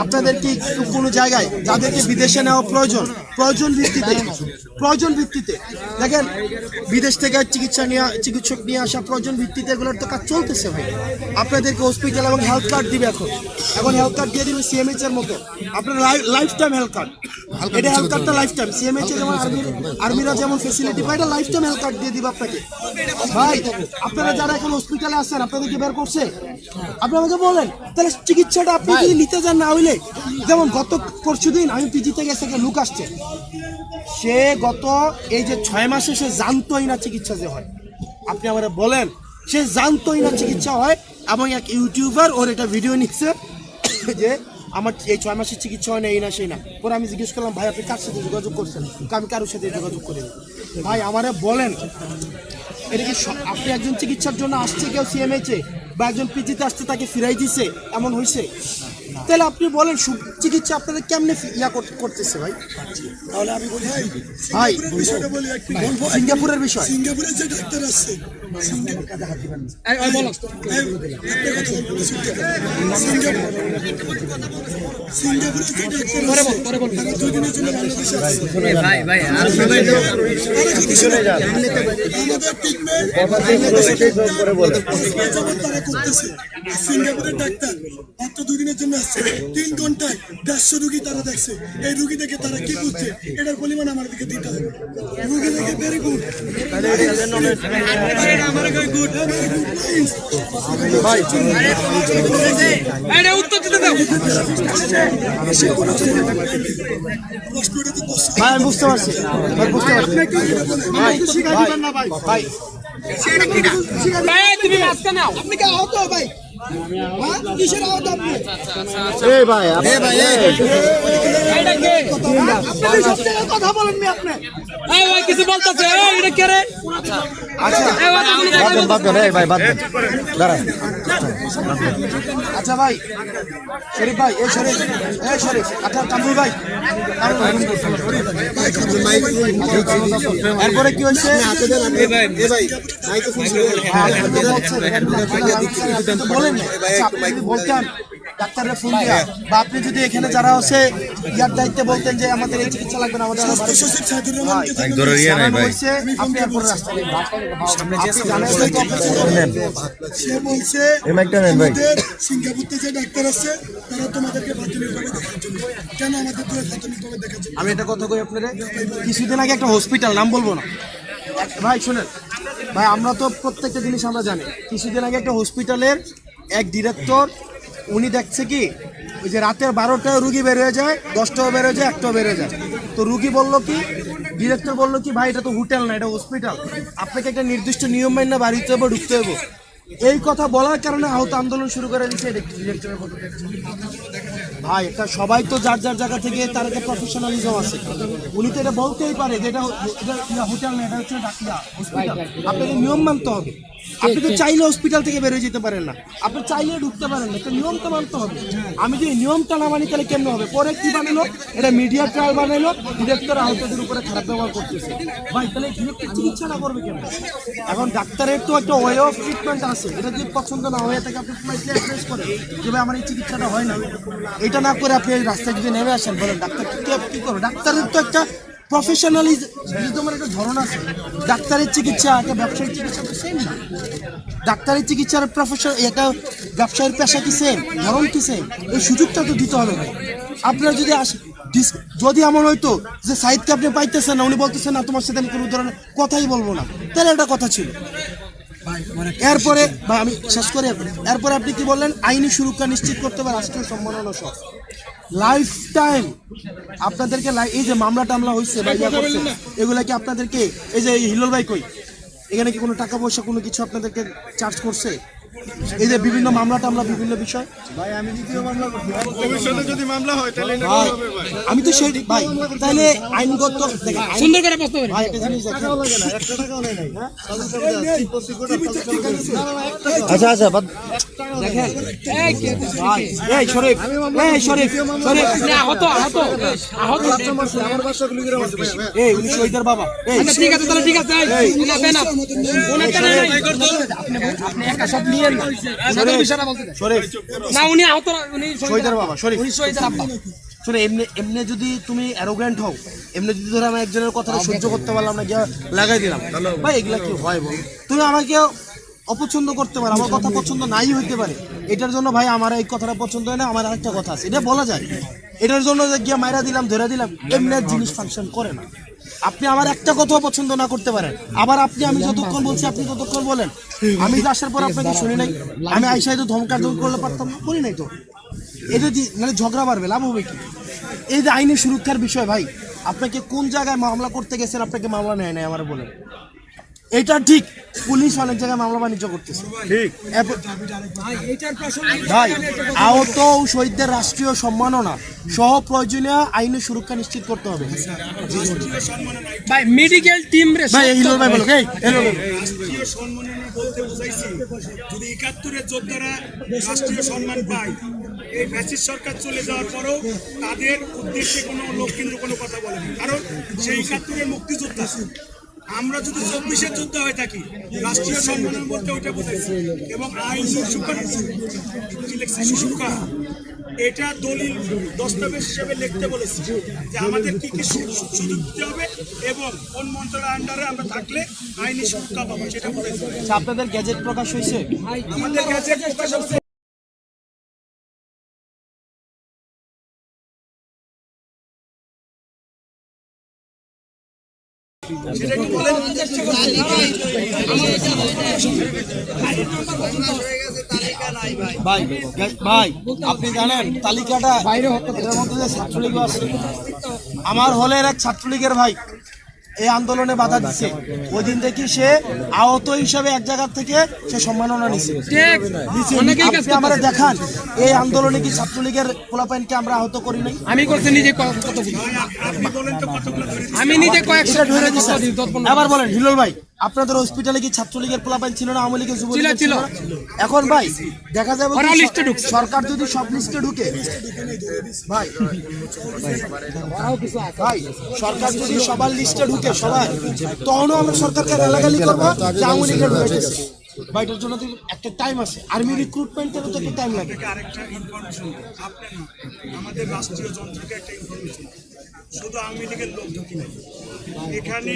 আপনাদের কি কোনো জায়গায় যাদেরকে বিদেশে নেওয়া প্রয়োজন ভিত্তিতে দেখেন বিদেশ থেকে চিকিৎসক নিয়ে আসা প্রয়োজন ভিত্তিতে এগুলোর তো কাজ চলতেছে ভাই। আপনাদেরকে হসপিটাল এবং হেলথ কার্ড দিবে, এখন হেলথ কার্ড দিয়ে দিবে সিএমএইচ এর মতো, আপনার লাইফ টাইম হেলথ কার্ড। এটা হেলথ কার্ডটা লাইফ টাইম, সিএমএইচ এ যেমন আর্মিরা যেমন ফেসিলিটি পায়, এটা লাইফ টাইম হেলথ কার্ড দিয়ে দিবে আপনাকে ভাই। আপনারা যারা এখন হসপিটালে আছেন আপনাদেরকে বের করছে, আপনি আমাকে বলেন তাহলে চিকিৎসাটা আপনি যদি নিতে যান, না হইলে যেমন গত পরশুদিন আমি পিজিতে গেছে একটা লোক আসছে, সে গত এই যে 6 মাসে সে জানতোই না চিকিৎসা যে হয়। আপনি আমার বলেন সে জানতোই না চিকিৎসা হয়, এবং এক ইউটিউবার ওর এটা ভিডিও নিচ্ছে যে আমার এই 6 মাসের চিকিৎসা হয় না, এই না সেই না। পরে আমি জিজ্ঞেস করলাম ভাই আপনি কার সাথে যোগাযোগ করছেন? আমি কারোর সাথে যোগাযোগ করিনি ভাই। আমারে বলেন এটা কি আপনি একজন চিকিৎসার জন্য আসছে কেউ সিএমএইচে বা একজন পিজিতে আসছে তাকে ফিরাই দিছে এমন হয়েছে? তাহলে আপনি বলেন চিকিৎসা আপনাদের কেমনে করতেছে ভাই? তাহলে আমি বলি ভাই বিষয়টা বলি, সিঙ্গাপুরের বিষয়, সিঙ্গাপুরে যে ডাক্তার আছে বলো পরে বল সিঙ্গাপুরের ডাক্তার মাত্র 2 দিনের জন্য আসছে, 3 ঘন্টায় 150 রুগী তারা দেখছে। এই রুগী দেখে তারা কি বুঝছে এটার পরিমাণ আমার দিকে দিতে হবে। রুগী দেখে ভেরি গুড উত্তর দিতে দাও। প্রশ্নটা তো দশ ভাই আমি বুঝতে পারছি, ভাই ভাই তুমি মাঝখানে নাও। আপনি কি আহত ভাই? কিসের আহত আপনি? এটা কে? আপনি সব জায়গায় কথা বলেন নি আপনি। এই ভাই কিছু বলতেছে, এই এটা কে রে? আচ্ছা ভাই শরীফ ভাই, এই শরীফ আচ্ছা কামরুল ভাই, এরপরে কি হয়েছে? বলেন না। আচ্ছা, আপনি যদি বলতেন ডাক্তারের ফোন দিয়া, বা আপনি যদি এখানে যারা আছে ইয়ার দায়িত্বে বলতেন যে আমাদের এই চিকিৎসা লাগবে না, আমাদের স্বাস্থ্য সচিব সাইদুর রহমানকে হয়েছে, আপনি এরপরে রাস্তা নেবেন। সে বলছে আমাদের সিঙ্গাপুরতে যে ডাক্তার আছে তারা তোমাদেরকে প্রাথমিকভাবে দেখার জন্য, কেন আমাদের দুয়ে প্রাথমিকভাবে দেখার জন্য? আমি একটা কথা কই আপনারা, কিছুদিন আগে একটা হসপিটাল, নাম বলবো না ভাই, শুনেন ভাই, আমরা তো প্রত্যেকটা জিনিস আমরা জানি। কিছুদিন আগে একটা হসপিটালের এক ডিরেক্টর, উনি দেখছে কি ওই যে রাতের 12টায় রুগী বের হয়ে যায়, 10টাও বের হয়ে যায়, 1টাও বের হয়ে যায়। তো রুগী বললো কি, ডিরেক্টর বললো কি, ভাই এটা তো হোটেল না, এটা হসপিটাল, আপনাকে একটা নির্দিষ্ট নিয়ম মাইনা বাড়িতে হবে, ঢুকতে হবে। এই কথা বলার কারণে আহত আন্দোলন শুরু করে দিচ্ছে ডিরেক্টরের কথা। ভাই এটা সবাই তো যার যার জায়গা থেকে তার একটা প্রফেশনালিজম আছে, উনি তো এটা বলতেই পারে যে এটা হোটেল না, এটা হচ্ছে হসপিটাল, আপনাকে নিয়ম মানতে হবে। আপনি তো চাইলে হসপিটাল থেকে বেরোয় যেতে পারেন না, আপনি চাইলে ঢুকতে পারেন না, একটা নিয়ম তো মানতে হবে। আমি যদি নিয়মটা না মানি তাহলে কেমন হবে? পরে কি বানালো, এটা মিডিয়া ট্রায়াল বানাইলো, ডিরেক্টর আহতদের উপরে খারাপ ব্যবহার করতেছে। ভাই তাহলে ডিরেক্টর চিকিৎসা না করবে কেন? এখন ডাক্তারের তো একটা ওয়ে অফ ট্রিটমেন্ট আছে, এটা যদি পছন্দ না হয়ে থাকে আপনি অ্যাড্রেস করেন যে ভাই আমার এই চিকিৎসাটা হয় না, এটা না করে আপনি রাস্তায় যদি নেমে আসেন, বলেন ডাক্তার কি করবে? ডাক্তারের তো একটা প্রফেশনালিজমের একটা ধরন আছে। ডাক্তারের চিকিৎসা একটা ব্যবসায়িক চিকিৎসা তো সেম না। ডাক্তারের চিকিৎসার প্রফেশন, একটা ব্যবসায়ীর পেশা কি সেম, ধরন কি সেম? এই সুযোগটা তো দিতে হবে ভাই। আপনারা যদি যদি এমন হয়তো যে সাইদকে আপনি পাইতেছেন না, উনি বলতেছেন না তোমার সাথে আমি কোনো ধরনের কথাই বলবো না, তাহলে একটা কথা ছিল। এরপরে ভাই আমি শেষ করি, এরপরে আপনি কি বললেন, আইনি সুরক্ষা নিশ্চিত করতে হবে, রাষ্ট্রীয় সম্মাননা সহ লাইফ টাইম আপনাদেরকে, এই যে মামলা টামলা হয়েছে বা ইয়া করছে, এগুলা কি আপনাদেরকে, এই যে হিলোল ভাই কই, এখানে কি কোনো টাকা পয়সা কোনো কিছু আপনাদেরকে চার্জ করছে? এই যে বিভিন্ন মামলা টামলা বিভিন্ন বিষয়, আমি তো সেই ভাই, তাহলে আইনগত সুন্দর করে প্রশ্ন করি। ভাই একটা জিনিস দেখেন, দেখেন ভাই, এই শরীফ, আহত এই উনি শহীদের বাবা, এই আচ্ছা ঠিক আছে, তাহলে ঠিক আছে, আপনি একা সব নিয়েন না, বিষয়টা বলতে দেন। শরীফ না উনি আহত, উনি শহীদের বাবা, শরীফ উনি শহীদের আব্বা। শোনো, এমনি যদি তুমি অ্যারোগ্যান্ট হও, এমনি যদি ধরো আমি একজনের কথাটা সহ্য করতে পারলাম না, গিয়ে লাগাই দিলাম, ভাই এগুলা কি হয় বল? তুমি আমাকে অপছন্দ করতে পারো, আমার কথা পছন্দ নাই হইতে পারে, এটার জন্য ভাই আমার এই কথাটা পছন্দ হয় না, আমার আরেকটা কথা আছে, এটা বলা যায়, এটার জন্য গিয়ে মাইরা দিলাম, ধরে দিলাম, এমনি জিনিস ফাংশন করে না। আপনি আমার একটা কথাও পছন্দ না করতে পারেন, আবার আপনি আমি যতক্ষণ বলছি আপনি ততক্ষণ বলেন, আমি আসার পর আপনাকে শুনি নাই, আমি আইসাই তো ধমকা করলে পারতাম না, করি নাই তো, এটা মানে ঝগড়া বাড়বে, লাভ হবে কি? এই যে আইনি সুরক্ষার বিষয় ভাই, আপনাকে কোন জায়গায় মামলা করতে গেছেন, আপনাকে মামলা নেয় নাই আমার বলেন? এটা ঠিক, পুলিশ অনেক জায়গায় মামলা বাণিজ্য করতেছে, ঠিক ভাই। আহত ও শহীদদের রাষ্ট্রীয় সম্মাননা সহ প্রয়োজনীয় আইনি সুরক্ষা নিশ্চিত করতে হবে। ভাই মেডিকেল টিম রে ভাই হিলোল ভাই বলো, এই রাষ্ট্রীয় সম্মাননা বলতে বুঝাইছি, যদি 71-এর যোদ্ধারা রাষ্ট্রীয় সম্মান পায়, এই ফ্যাসিস্ট সরকার চলে যাওয়ার পরও তাদের উদ্দেশ্যে কোনো লোক কিন্তু কোনো কথা বলে না, কারণ সেই 71-এর মুক্তিযোদ্ধা আমরা যদি 24-এর যুদ্ধ হয়ে থাকি, রাষ্ট্রীয় সম্মানের মধ্যে ওইটা বুঝেছি এবং আইন সুরক্ষা এটা দলিল দস্তাবেজ হিসেবে লিখতে বলেছি যে আমাদের কি কি সুযোগ দিতে হবে এবং কোন মন্ত্রণালয়ের আন্ডারে আমরা থাকলে আইনি সুরক্ষা পাবো সেটা বলেছি। আপনাদের গ্যাজেট প্রকাশ হয়েছে? আমাদের গ্যাজেট প্রকাশ হচ্ছে সেটা কি বলেন? ভাই ভাই আপনি জানেন তালিকাটা এটার মধ্যে যে ছাত্রলীগ আছে, আমার হলের এক ছাত্রলীগের ভাই এই আন্দোলনে বাধা দিচ্ছে। ওই দিন দেখি সে আহত হিসাবে এক জায়গা থেকে সে সম্মাননা নিচ্ছে। আপনি আমরা দেখান এই আন্দোলনে কি ছাত্রলীগের পোলাপাইনকে আমরা আহত করি নাই? আমি করছি নিজে আপনি বলেন তো কতগুলো ধরেছি? আমি নিজে কয়েকটা ধরে দিচ্ছি। এবার বলেন হিলোল ভাই, আপনাদের হসপিটালে কি ছাত্রলীগের পোলাপাইন ছিল না, আওয়ামী লীগের যুবলীগের ছিল? এখন ভাই দেখা যাবে সরকার যদি সব লিস্টে ঢুকে, ভাই ভাই সরকার যদি সবার লিস্টে ঢুকে সবার, তখনও আমরা সরকারকে গালাগালি করবো যে আওয়ামী লীগের ঢুকেছে। ভাই এটার জন্য একটা টাইম আছে, আর্মি রিক্রুটমেন্টেরও তো একটা টাইম লাগে। আরেকটা ইনফরমেশন, আপনি না আমাদের রাষ্ট্রীয় যন্ত্রকে একটা ইনফরমেশন, শুধু আওয়ামী লীগের লোক ঢুকি নাই, এখানে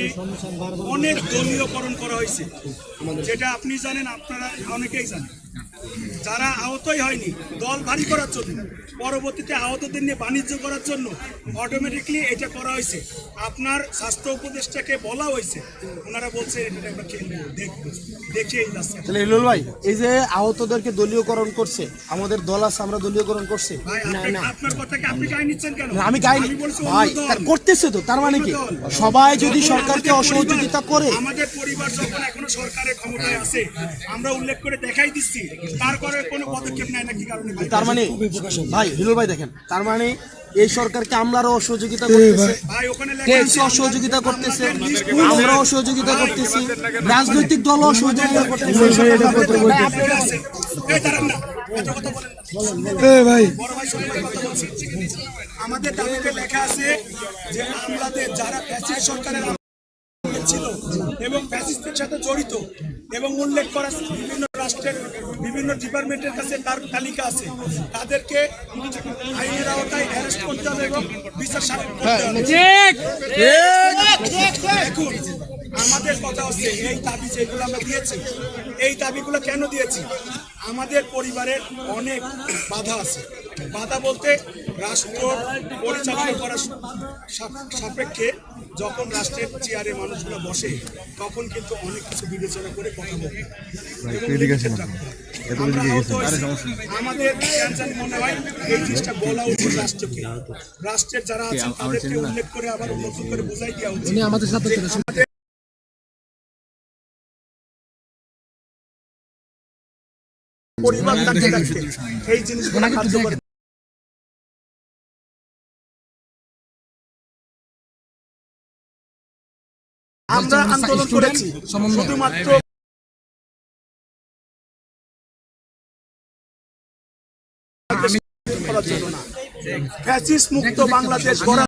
অনেক দলীয়করণ করা হয়েছে, যেটা আপনি জানেন, আপনারা অনেকেই জানেন। যারা আহতই হয়নি দল ভারী করার জন্য, পরবর্তীতে আহতদের নিয়ে বাণিজ্য করার জন্য অটোমেটিকলি এটা করা হয়েছে। আপনার স্বাস্থ্য উপদেষ্টাকে বলা হয়েছে, ওনারা বলছে এটা একটা খেলবো, দেখবো, দেখে এই যাচ্ছে। তাহলে হিলোল ভাই এই যে আহতদেরকে দলীয়করণ করছে, আমাদের দল আছে আমরা দলীয়করণ করছে, ভাই আপনার কথাকে আপনি গায়ে নিচ্ছেন কেন? আমি গাইনি ভাই, করতেছে তো, তার মানে কি সবাই যদি সরকারকে অসহযোগিতা করে? আমাদের পরিবার যখন এখনো সরকারের ক্ষমতায় আছে, আমরা উল্লেখ করে দেখাই দিচ্ছি, তারপরে কোনো পদক্ষেপ নেয় না কি কারণে? তার মানে ভাই হিলোল ভাই দেখেন, তার মানে এই সরকারকে আমরাও অসহযোগিতা করতেছে, ভাই ওখানে অসহযোগিতা করতেছে, আমরা অসহযোগিতা করতেছি, রাজনৈতিক দল অসহযোগিতা করতেছে। আমাদের দাবিতে লেখা আছে যে আমাদের যারা ফ্যাসিস্ট সরকারের ছিল এবং ফ্যাসিস্টের সাথে জড়িত এবং উল্লেখ করা বিভিন্ন রাষ্ট্রের বিভিন্ন ডিপার্টমেন্টের কাছে তার তালিকা আছে, তাদেরকে আইনের আওতায় অ্যারেস্ট করতে হবে এবং বিচার করতে হবে। দেখুন আমাদের কথা হচ্ছে এই দাবি যেগুলো আমরা দিয়েছি, এই দাবিগুলো কেন দিয়েছি? আমাদের পরিবারের অনেক বাধা আছে। বাধা বলতে রাষ্ট্র পরিচালনা করার সাপেক্ষে যখন রাষ্ট্রের চেয়ারে মানুষগুলো বসে, তখন কিন্তু অনেক কিছু বিবেচনা করে কথা বলে। আমাদের মনে হয় এই জিনিসটা বলা উচিত রাষ্ট্রকে, রাষ্ট্রের যারা আছেন তাদেরকে উল্লেখ করে আবার নতুন করে বোঝাই দেওয়া উচিত। আমাদের সাথে পরিবার থাকতে থাকতে এই জিনিসগুলো কার্যকর আমরা আন্দোলন করেছি শুধুমাত্র ফ্যাসিস্ট মুক্ত বাংলাদেশ গড়া।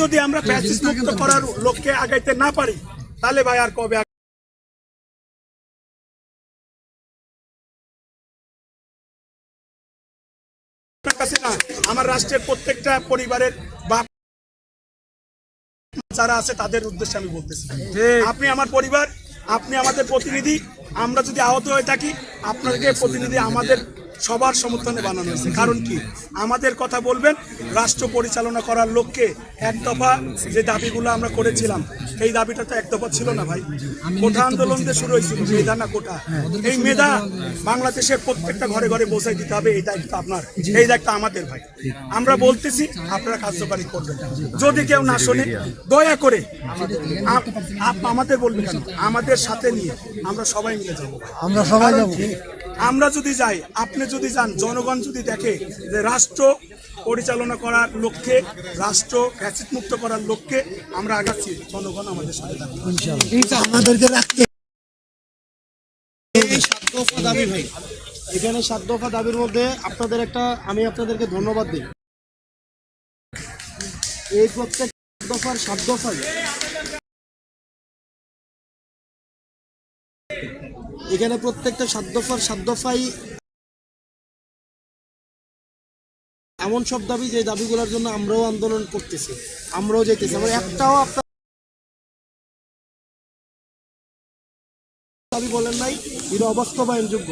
যদি আমরা ফ্যাসিস্ট মুক্ত করার লক্ষ্যে আগাইতে না পারি, তাহলে ভাই আর কবে কাছে না, আমার রাষ্ট্রের প্রত্যেকটা পরিবারের বা যারা আছে তাদের উদ্দেশ্যে আমি বলতেছি, আপনি আমার পরিবার, আপনি আমাদের প্রতিনিধি। আমরা যদি আহত হয়ে থাকি, আপনাকে প্রতিনিধি আমাদের সবার সমর্থনে বানানো হয়েছে। কারণ কি, আমাদের কথা বলবেন রাষ্ট্র পরিচালনা করার লক্ষ্যে এক দফা যে দাবিগুলো আমরা করেছিলাম, এই দাবিটা তো এক দফা ছিল না ভাই, কোঠা আন্দোলন দিয়ে শুরু হয়েছিল, মেধা না কোঠা। এই মেধা বাংলাদেশের প্রত্যেকটা ঘরে ঘরে পৌঁছাই দিতে হবে, এই দায়িত্ব আপনার, এই দায়িত্ব আমাদের ভাই। আমরা বলতেছি, আপনারা কার্যকারী করবেন। যদি কেউ না শোনে, দয়া করে আমাদের বলবেন কেন, আমাদের সাথে নিয়ে আমরা সবাই মিলে যাবো, আমরা সবাই যাবো। আমরা যদি যাই, আপনি যদি যান, জনগণ যদি দেখে যে রাষ্ট্র পরিচালনা করার লক্ষ্যে, রাষ্ট্র ফ্যাসিস্ট মুক্ত করার লক্ষ্যে আমরা আগাচ্ছি, জনগণ আমাদের সাথে থাকবে। আমাদেরকে রাখতে এই 7 দফা দাবি ভাই, এখানে 7 দফা দাবির মধ্যে আপনাদেরকে ধন্যবাদ দিই। এই প্রত্যেক দফার 7 দফায় এখানে প্রত্যেকটা 7 দফায় এমন সব দাবি যে দাবিগুলোর জন্য আমরাও আন্দোলন করতেছি, আমরাও যেতেছি, আমরা একটাও আপনার দাবি বলেন নাই এটা অবাস্তবায়নযোগ্য।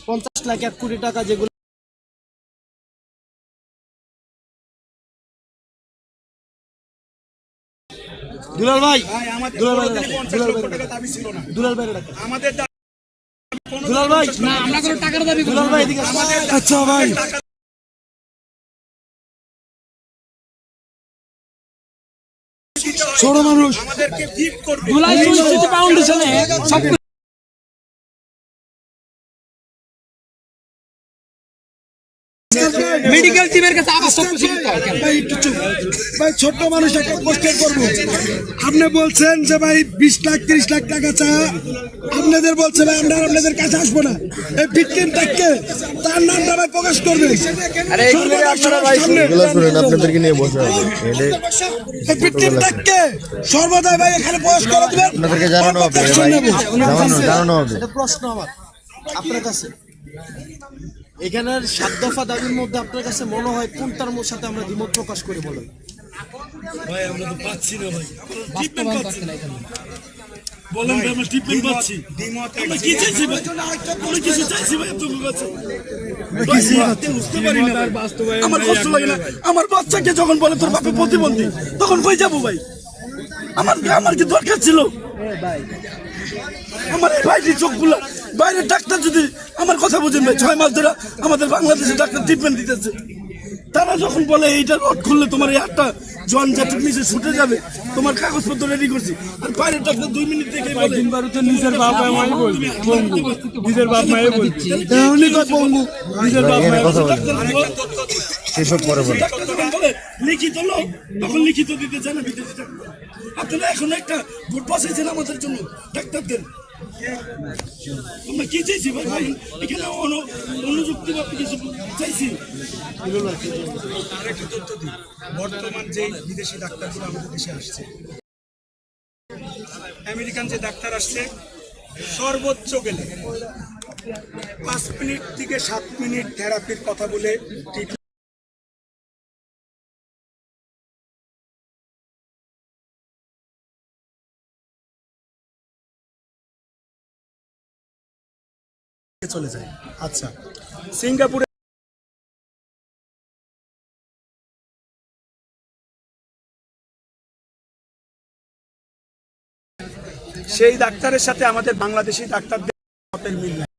50 লাখ 1 কোটি টাকা যেগুলো দুলাল ভাই দুলাল ভাই দুলাল ভাই আমাদের দুলাল ভাই না আমরা কোনো টাকার দাবি করি দুলাল ভাই এদিকে আচ্ছা ভাই ছোট মানুষ আমাদেরকে ঠিক করবে। দুলাই সুনিশ্চিত ফাউন্ডেশনে সব মেডিকেল টিমের কাছে আবার সব কিছু দিতে হয় কেন? ভাই একটু চুপ। ভাই ছোট্ট মানুষ একটা কোশ্চেন করবো, আপনি বলছেন যে ভাই 20 লাখ 30 লাখ টাকা চা, আপনাদের বলছে ভাই আমরা আপনাদের কাছে আসবো না, এই ভিকটিমটাকে তার নামটা ভাই প্রকাশ করবে আপনাদেরকে নিয়ে বসে এই ভিকটিমটাকে সর্বদা ভাই এখানে প্রকাশ করে দেবেন, আপনাদেরকে জানানো হবে ভাই, জানানো হবে। এটা প্রশ্ন আমার আপনার কাছে, এখানের 7 দফা দাবির মধ্যে আপনার কাছে মনে হয় কোনটার সাথে আমরা দ্বিমত প্রকাশ করে বলেন? ভাই আমরা তো পাচ্ছি না ভাই, বাস্তবায়ন করতে না এখানে। বলেন ভাই আমরা ট্রিটমেন্ট পাচ্ছি। আমরা কি চাইছি ভাই? আমরা কিছু চাইছি ভাই তোমার কাছে? বুঝতে পারি না ভাই। আমার কষ্ট লাগে না, আমার বাচ্চাকে যখন বলে তোর বাপে প্রতিবন্ধী তখন কই যাবো ভাই? আমার কি দরকার ছিল? আমার এই ভাইটির চোখগুলো বাইরের ডাক্তার যদি আমার কথা বুঝেন ভাই, 6 মাস ধরে আমাদের বাংলাদেশের ডাক্তার ট্রিটমেন্ট দিতেছে, তারা যখন বলে এইটা রড খুললে তোমার এই 8টা জন জাতির নিচে ছুটে যাবে, তোমার কাগজপত্র রেডি করছি, আর বাইরের ডাক্তার 2 মিনিট থেকে বলে নিজের বাপ মাই বলছি, নিজের বাপ মাই বলছি, নিজের বাপ মায়ের সেসব পরে বলে ডাক্তার যখন বলে লিখিত লো, তখন লিখিত দিতে চায় না বিদেশি ডাক্তার। আপনারা এখন একটা ভোট বসাইছেন আমাদের জন্য ডাক্তারদের, আমরা কি চাইছি ভাই বলেন? এখানে অনুযুক্তি বা কিছু চাইছি? বর্তমান যে বিদেশি ডাক্তারগুলো আমাদের দেশে আসছে, আমেরিকান যে ডাক্তার আসছে, সর্বোচ্চ গেলে 5 মিনিট থেকে 7 মিনিট থেরাপির কথা বলে চলে যায়। আচ্ছা, সিঙ্গাপুরে সেই ডাক্তারের সাথে আমাদের বাংলাদেশি ডাক্তারদের মতের মিল নাই।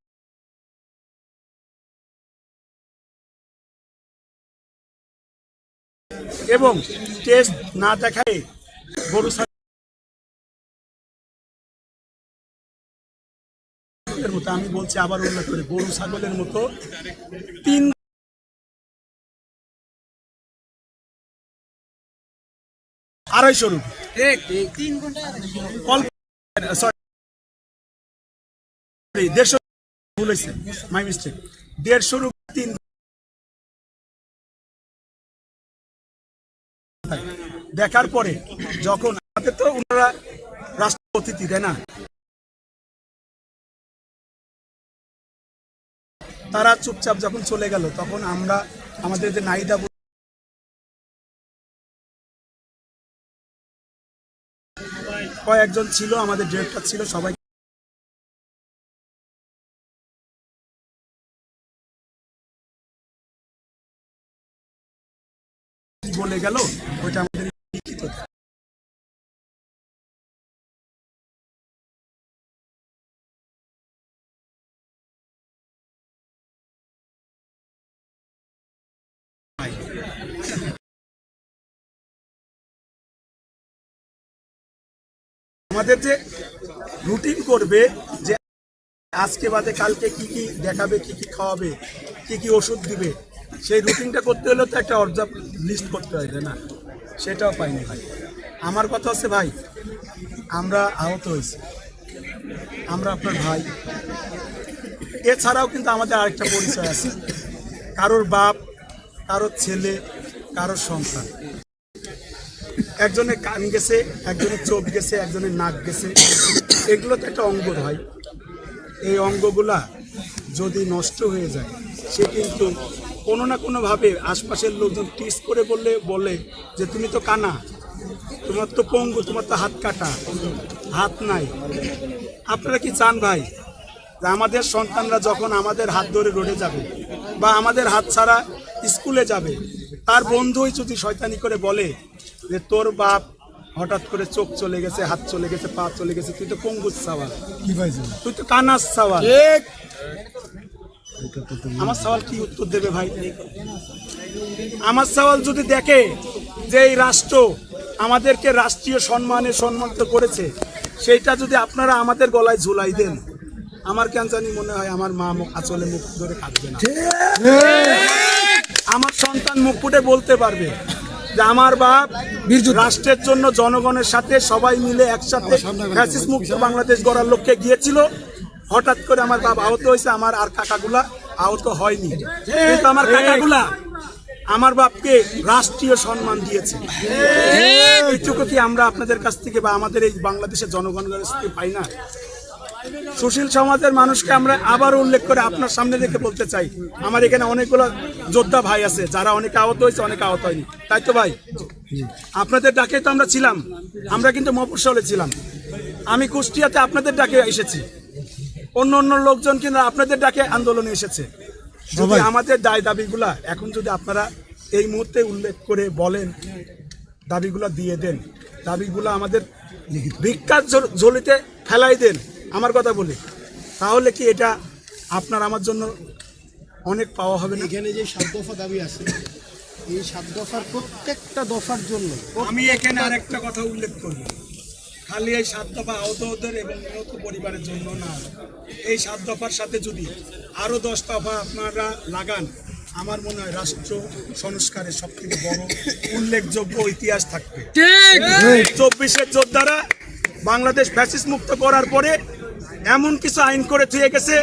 এবং টেস্ট না দেখায় গরু ছাগলের মতো, আমি বলছি আবার উল্লেখ করে, গরু ছাগলের মতো 250 রুপি, 150 রুপি 3 দেখার পরে যখন আমাদের তো ওনারা রাষ্ট্র অতিথি, তাই না, তারা চুপচাপ যখন চলে গেল, তখন আমরা আমাদের যে নাইদা কয়েকজন ছিল, আমাদের ডিরেক্টর ছিল, সবাই বলে গেল, ওইটা আমাদের লিখিত। আমাদের যে রুটিন করবে যে আজকে বাদে কালকে কি কি দেখাবে, কি কি খাওয়াবে, কি কি ওষুধ দিবে, সেই রুটিনটা করতে হলে তো একটা অবজার্ভ লিস্ট করতে হয়, তাই না? সেটাও পাইনি ভাই। আমার কথা হচ্ছে ভাই, আমরা আহত হয়েছি, আমরা আপনার ভাই, এছাড়াও কিন্তু আমাদের আরেকটা পরিচয় আছে, কারোর বাপ, কারোর ছেলে, কারোর সন্তান। একজনের কান গেছে, একজনের চোখ গেছে, একজনের নাক গেছে, এগুলো তো একটা অঙ্গ ভাই। এই অঙ্গগুলা যদি নষ্ট হয়ে যায়, সে কিন্তু কোনো না কোনোভাবে আশপাশের লোকজন টিস করে বলে যে তুমি তো কানা, তোমার তো পঙ্গু, তোমার তো হাত কাটা, হাত নাই। আপনারা কি চান ভাই যে আমাদের সন্তানরা যখন আমাদের হাত ধরে রোডে যাবে বা আমাদের হাত ছাড়া স্কুলে যাবে, তার বন্ধুই যদি শয়তানি করে বলে যে তোর বাপ হঠাৎ করে চোখ চলে গেছে, হাত চলে গেছে, পা চলে গেছে, তুই তো পঙ্গুর সওয়াল, তুই তো কানার সওয়াল, আমার সওয়াল কি উত্তর দেবে ভাই? আমার সওয়াল যদি দেখে যে এই রাষ্ট্র আমাদেরকে রাষ্ট্রীয় সম্মানিত করেছে, সেইটা যদি আপনারা আমাদের গলায় ঝুলাই দেন, আমার কেন জানি মনে হয় আমার মা আঁচলে মুখ ধরে কাঁদবে না। আমার সন্তান মুখ ফুটে বলতে পারবে যে আমার বাপ রাষ্ট্রের জন্য জনগণের সাথে সবাই মিলে একসাথে ফ্যাসিস্ট মুক্ত বাংলাদেশ গড়ার লক্ষ্যে গিয়েছিল। হঠাৎ করে আমার বাপ আহত হয়েছে, আমার আর কাকাগুলা আহত হয়নি, কিন্তু আমার কাকাগুলা আমার বাপকে রাষ্ট্রীয় সম্মান দিয়েছে। এইটুকু কি আমরা আপনাদের কাছ থেকে বা আমাদের এই বাংলাদেশের জনগণের কাছ থেকে পাই না? সুশীল সমাজের মানুষকে আমরা আবার উল্লেখ করে আপনার সামনে রেখে বলতে চাই, আমার এখানে অনেকগুলো যোদ্ধা ভাই আছে যারা অনেকে আহত হয়েছে, অনেকে আহত হয়নি, তাই তো ভাই? আপনাদের ডাকে তো আমরা ছিলাম, আমরা কিন্তু মফস্বলে ছিলাম। আমি কুষ্টিয়াতে আপনাদের ডাকে এসেছি, অন্য অন্য লোকজন কিন্তু আপনাদের ডাকে আন্দোলনে এসেছে। যদি আমাদের দায় দাবিগুলা এখন যদি আপনারা এই মুহূর্তে উল্লেখ করে বলেন, দাবিগুলা দিয়ে দেন, দাবিগুলা আমাদের ভিক্ষার ঝুলিতে ফেলাই দেন, আমার কথা বলি, তাহলে কি এটা আপনার আমার জন্য অনেক পাওয়া হবে না? এখানে যে 7 দফা দাবি আছে, এই 7 দফার প্রত্যেকটা দফার জন্য আমি এখানে আরেকটা কথা উল্লেখ করব, খালি এই 7 দফা আহতদের এবং নিহত পরিবারের জন্য না, এই 7 দফার সাথে যদি আরো 10 দফা আপনারা লাগান, আমার মনে হয় রাষ্ট্র সংস্কারের সব থেকে বড় উল্লেখযোগ্য ইতিহাস থাকবে। 24-এর যোদ্ধারা বাংলাদেশ ফ্যাসিস্ট মুক্ত করার পরে এমন কিছু আইন করে থুয়ে গেছে,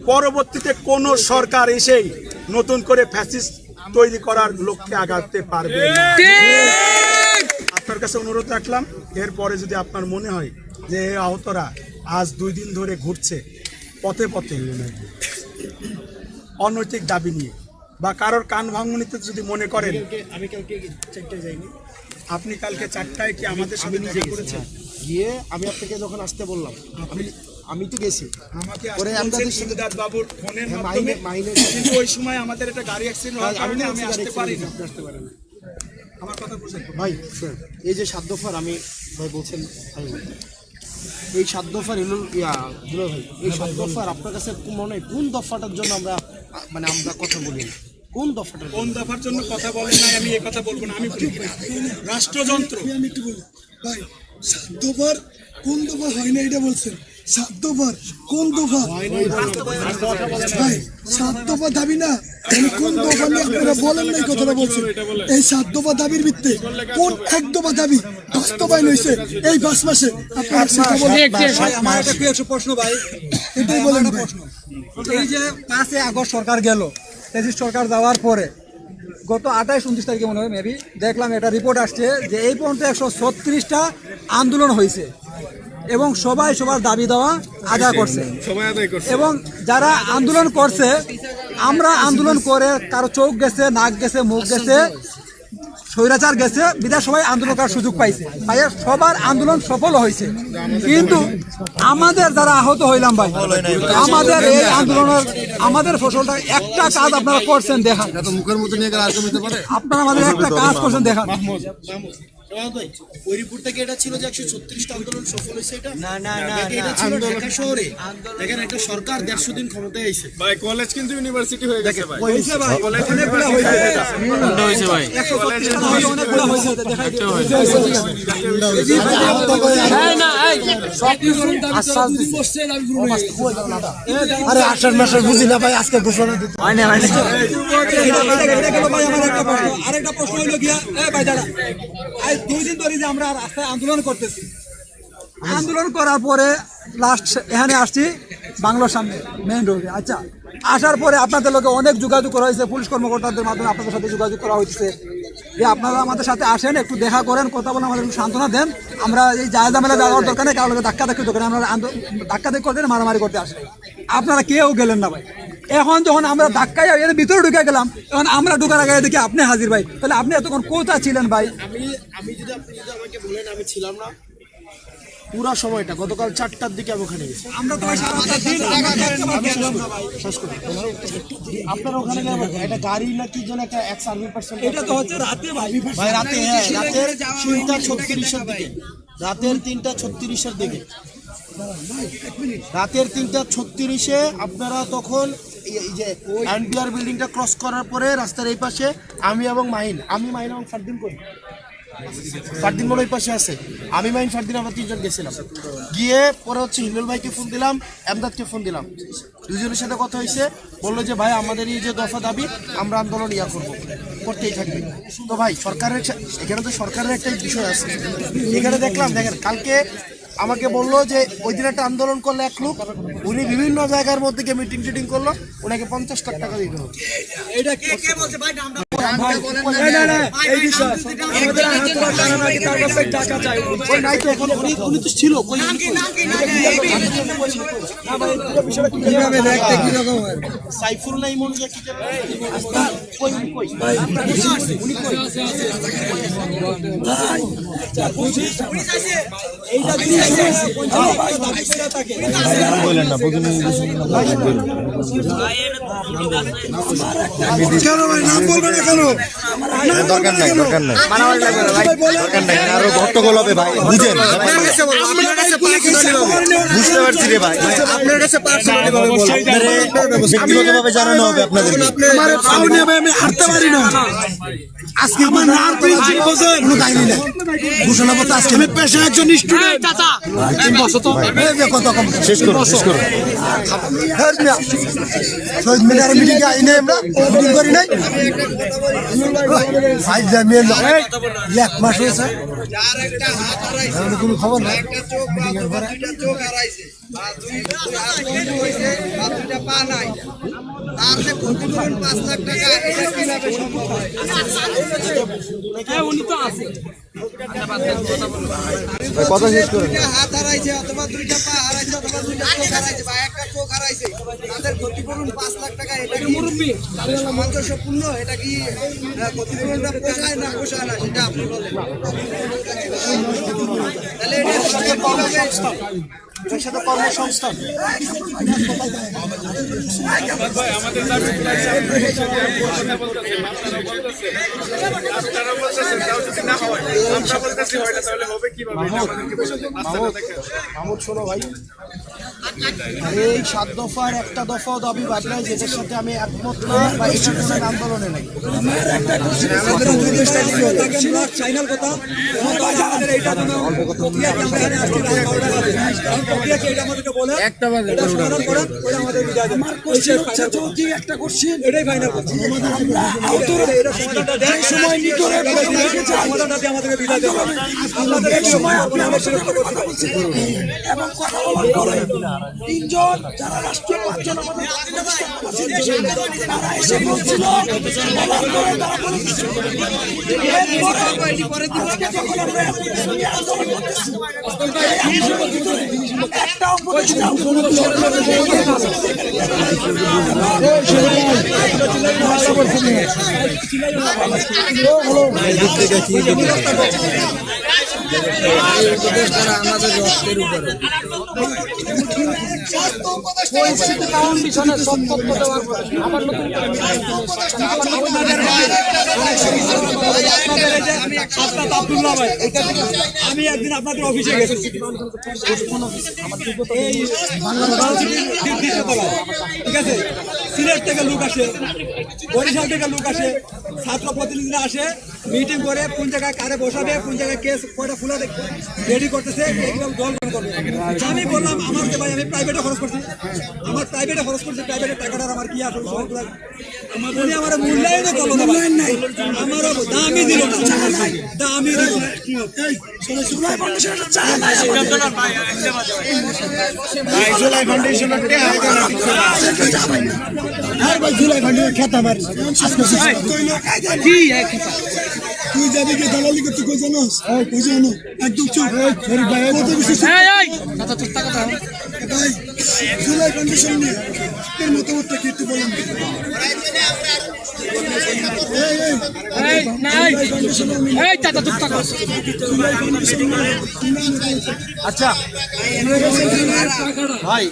পরবর্তীতে কোন সরকার এসেই নতুন করে ফ্যাসিস্ট তৈরি করার লক্ষ্যে আগাতে পারবে না। আপনার কাছে অনুরোধ রাখলাম, এরপরে যদি আপনার মনে হয় যে এই আহতরা আজ 2 দিন ধরে ঘুরছে পথে পথে অনৈতিক দাবি নিয়ে, বা কারোর কান ভাঙনিতে যদি মনে করেন, আমি কালকে 4টায় যাইনি, আপনি কালকে 4টায় কি আমাদের সাথে দেখা করেছেন? গিয়ে আমি আপনাকে যখন আসতে বললাম, আমি তো গেছি, আমাকে পরে আমদানি সিদ্ধার্থ বাবুর ফোনের মাধ্যমে, কিন্তু ওই সময় আমাদের একটা গাড়ি অ্যাক্সিডেন্ট হওয়ার কারণে আমি আসতে পারি না। আমার কথা বুঝেন ভাই? এই যে 7 দফার আমি ভাই বলছেন, এই 7 দফার দুলা ভাই, এই 7 দফার আপনার কাছে মনে হয় কোন দফাটার জন্য আমরা আমরা কথা বলি না? কোন দফার জন্য কথা বলেন না? আমি এই কথা বলবো না, আমি বলি রাষ্ট্রযন্ত্র। আমি একটু বলি ভাই, 7 দফার কোন দফা হয় না এটা বলছেন? 7 দফার কোন দফা ভাই? 7 দফা দাবি না, কোন দফা নিয়ে আপনারা বলেন না, এই কথাটা বলছেন। এই 7 দফা দাবির ভিত্তিতে কোন 1 দফা দাবি বাস্তবায়ন হয়েছে এই 5 মাসে? আপনারা সেটা বলেন। আমার একটা প্রশ্ন ভাই, এটাই বলেন প্রশ্ন। এই যে 5 আগস্ট সরকার গেল, ফ্যাসিস্ট সরকার যাওয়ার পরে গত 28-29 তারিখে মনে হয় মেবি দেখলাম একটা রিপোর্ট আসছে যে এই পর্যন্ত 136টা আন্দোলন হয়েছে এবং সবাই সবার দাবি দেওয়া আদায় করছে। এবং যারা আন্দোলন করছে, আমরা আন্দোলন করে কারো চোখ গেছে, নাক গেছে, মুখ গেছে, স্বৈরাচার গেছে, বিধায় সবাই আন্দোলন করার সুযোগ পাইছে, সবার আন্দোলন সফল হয়েছে। কিন্তু আমাদের যারা আহত হইলাম ভাই, আমাদের এই আন্দোলনের আমাদের ফসলটা একটা কাজ আপনারা করছেন দেখান, মুখের মধ্যে নিয়ে গেলে আজকে পারে। আপনারা আমাদের একটা কাজ করছেন দেখান। ওই রিপোর্ট থেকে এটা ছিল যে 136টা আন্দোলন সফল হয়েছে, এটা না না না, এটা ছিল ঢাকা শহরে। দেখেন একটা সরকার 150 দিন ক্ষমতায় আইছে ভাই, কলেজ কিন্তু ইউনিভার্সিটি হয়ে গেছে ভাই। হয়েছে ভাই, অনেকগুলো হয়েছে ভাই, 136টা হয়েছে, অনেকগুলো হয়েছে, দেখাই দিও। আরে 8 মাসের বুঝি না ভাই, আজকে ঘোষণা দিতে হয় না। আরেকটা প্রশ্ন হইল গিয়া, ভাই দাঁড়া, 2 দিন ধরে যে আমরা রাস্তায় আন্দোলন করতেছি, আন্দোলন করার পরে লাস্ট এখানে আসছি বাংলার সামনে মেইন রোডে। আচ্ছা, আসার পরে আপনাদের লোকে অনেক যোগাযোগ করা হয়েছে, পুলিশ কর্মকর্তাদের মাধ্যমে আপনাদের সাথে যোগাযোগ করা হয়েছে, যে আপনারা আমাদের সাথে আসেন, একটু দেখা করেন, কথা বলেন, আমাদের একটু সান্ত্বনা দেন। আমরা এই জায়গা যাওয়ার দরকার নেই, কারোর ধাক্কা ধাক্কি দরকার নেই, আমরা ধাক্কা ধাক্কি করতে মারামারি করতে আসি। আপনারা কেউ গেলেন না ভাই। এখন যখন আমরা ধাক্কায় এর ভিতরে ঢুকে গেলাম, এখন আমরা ঢুকার আগে দেখি আপনি হাজির ভাই, তাহলে আপনি এতক্ষণ কোথায় ছিলেন ভাই? আপনি যদি আমাকে বলেন আমি ছিলাম না পুরা সময়টা, গতকাল 4টার দিকে আমি ওখানে গেছি। আমরা তো সারাটা দিন শেষ করি। আপনারা ওখানে গেলেন, একটা গাড়ি না কি যেন একটা এক সার্ভিস পার্সন, এটা তো হচ্ছে রাতে ভাই। ভাই রাতে, হ্যাঁ রাতের 3:36-এর দিকে, রাতের 3:36-এর দিকে, রাতের 3:36-এ আপনারা তখন এই যে এনপিআর বিল্ডিংটা ক্রস করার পরে রাস্তার এই পাশে আমি এবং মাহিন এবং ফারদিন করি, ফারদিন মনে ওই পাশে আছে, আমি মাহিন ফারদিন আমরা 3জন গেছিলাম। গিয়ে পরে হচ্ছে হিন্দুল ভাইকে ফোন দিলাম, এমদাদকে ফোন দিলাম, দুজনের সাথে কথা হয়েছে, বললো যে ভাই আমাদের এই যে দফা দাবি আমরা আন্দোলন করতেই থাকবে। তো ভাই সরকারের এখানে তো সরকারের একটা বিষয় আছে, এখানে দেখলাম, দেখেন কালকে আমাকে বললো যে ওই দিন একটা আন্দোলন করলো এক লোক, উনি বিভিন্ন জায়গার মধ্যে গিয়ে মিটিং টিটিং করলো, ওনাকে 50 লাখ টাকা দিতে হবে। এটা কে বলছে ভাই? উনি তো ছিল সাইফুল নাই মন কি কেন ভাই নাম বলবেন না কেন? দরকার নাই, দরকার নাই, দরকার নাই, আরো হট্টগোল হবে ভাই, বুঝেন, বুঝতে পারছি রে ভাই, আপনার কাছে ব্যক্তিগতভাবে জানানো হবে আপনাদের। আমি হাঁটতে পারি না আজকে, আমার নাম কোনো কাহিনী নেই, ঘোষণাপত্র আজকে আমি পেশা একজন স্টুডেন্ট। শেষ করুন, শেষ করুন। শহীদ মিনারের মিটিংয়ে আইনে আমরা মিটিং করি নাই, 1 মাস হয়েছে, কোনো খবর নাই। কথা শেষ করুন। হাত হারাইছে অথবা 2টা পা হারাইছে অথবা 2টা চোখ হারাইছে বা একটা চোখ হারাইছে, তাদের ক্ষতিপূরণ 5 লাখ টাকা। এটা কি সামঞ্জস্যপূর্ণ? এটা কি ক্ষতিপূরণটা পোষায় না পোষায় না সেটা আপনি বলেন। তাহলে এটার সাথে কর্মসংস্থান মাহমুদ, শোনো ভাই, এই 7 দফার একটা দফাও দাবি বাদ নাই যেটার সাথে আমি একমত না বা এটার কোনো আন্দোলনে নাই। একটা কোশ্চেন এটাই ফাইনাল করছি, এবং কথা বলার পরে 3 জন যারা রাষ্ট্রীয় 5 জন আমাদের তারা এসে বলছিল, বলার পরে তারা বলেছিল একটা উপদেষ্টা আমাদের রক্তের উপরে আমি একদিন আপনাদের অফিসে গেছি, ঠিক আছে, সিলেট থেকে লোক আসে, বরিশাল থেকে লোক আসে, ছাত্র প্রতিনিধিরা আসে, মিটিং করে কোন জায়গায় কারে বসাবে, কোন জায়গায় কেস কয়টা ফুলা রেডি করতেছে, একদম দল করবে। আমি বললাম আমার ভাই আমি প্রাইভেটে খরচ করছি, আমার প্রাইভেটে খরচ করছি, প্রাইভেটের টাকাটার আমার কি আসলে উনি আমার মূল্যায়ন করলো না, আমারও দামই দিল না, দামই দিল না। জুলাই ফাউন্ডেশন খেতা মারি তুই যাবি কি দালালি করতে কই জানোস কই জানো একদম চুপ শরীফ ভাই কত বেশি ভাই জুলাই কন্ডিশন নিয়ে এর মতামতটা কি একটু বলেন আচ্ছা ভাই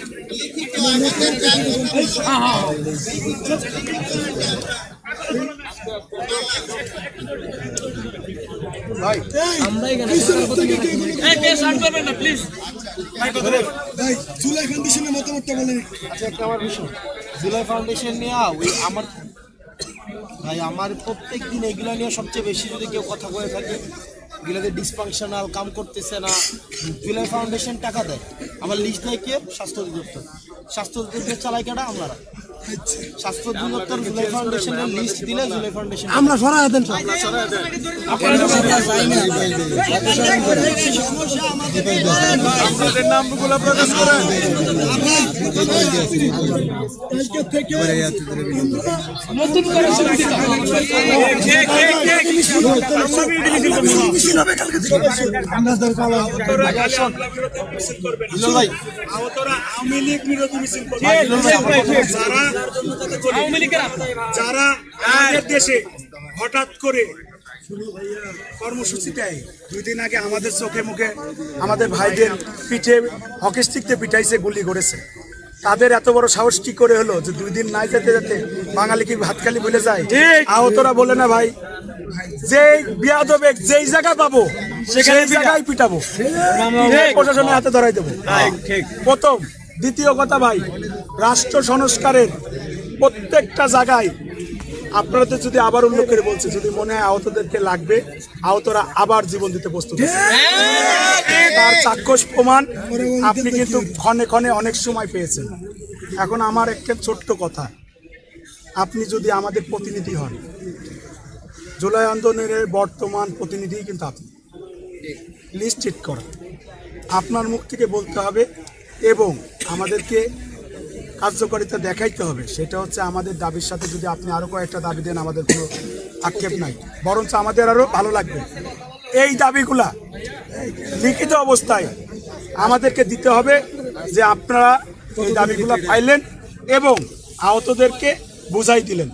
ভাই ভাই জুলাই কন্ডিশনের মতামতটা বলেন আচ্ছা একটা আমার বিষয় জুলাই ফাউন্ডেশন নিয়ে ওই আমার ভাই আমার প্রত্যেক দিন এগুলো নিয়ে সবচেয়ে বেশি যদি কেউ কথা বলে থাকে এগুলোতে ডিসফাংশনাল কাম করতেছে না জুলাই ফাউন্ডেশন টাকা দেয় আমার লিস্ট দেয় কে স্বাস্থ্য অধিদপ্তর চালাই কেটা আমরা স্বাস্থ্য অধিদপ্তর জুলাই ফাউন্ডেশনের লিস্ট দিলে জুলাই ফাউন্ডেশন আমরা সরাই দেন আপনাদের নামগুলো প্রকাশ করেন কালকে থেকে নতুন করে আমরা দরকার ভাই আহতরা আওয়ামী লীগ বিরোধী মিছিল করবে যারা আমাদের দেশে হঠাৎ করে কর্মসূচি দেয় 2 দিন আগে আমাদের চোখে মুখে আমাদের ভাইদের পিঠে হকি স্টিকতে পিটাইছে গুলি করেছে তাদের এত বড় সাহস কি করে হলো যে 2 দিন নাই যেতে যেতে বাঙালি কি ভাতখালি ভুলে যায় আহতরা বলে না ভাই যে বিয়াদবে যেই জায়গা পাবো সেই জায়গায় পিটাবো প্রশাসনের হাতে ধরাই দেবো প্রথম দ্বিতীয় কথা ভাই রাষ্ট্র সংস্কারের প্রত্যেকটা জায়গায় আপনাদের যদি আবার উল্লেখ করে বলছে যদি মনে হয় আহতদেরকে লাগবে আহতরা আবার জীবন দিতে প্রস্তুত তার চাক্ষুষ প্রমাণ আপনি কিন্তু ক্ষণে ক্ষণে অনেক সময় পেয়েছেন এখন আমার একটা ছোট্ট কথা আপনি যদি আমাদের প্রতিনিধি হন জুলাই আন্দোলনের বর্তমান প্রতিনিধি কিন্তু আপনি লিস্ট ঠিক করেন আপনার মুখ থেকে বলতে হবে এবং আমাদেরকে কার্যকারিতা দেখাইতে হবে সেটা হচ্ছে আমাদের দাবির সাথে যদি আপনি আরও কয়েকটা দাবি দেন আমাদের কোনো আক্ষেপ নাই বরঞ্চ আমাদের আরও ভালো লাগবে এই দাবিগুলা লিখিত অবস্থায় আমাদেরকে দিতে হবে যে আপনারা এই দাবিগুলা পাইলেন এবং আহতদেরকে বুঝাই দিলেন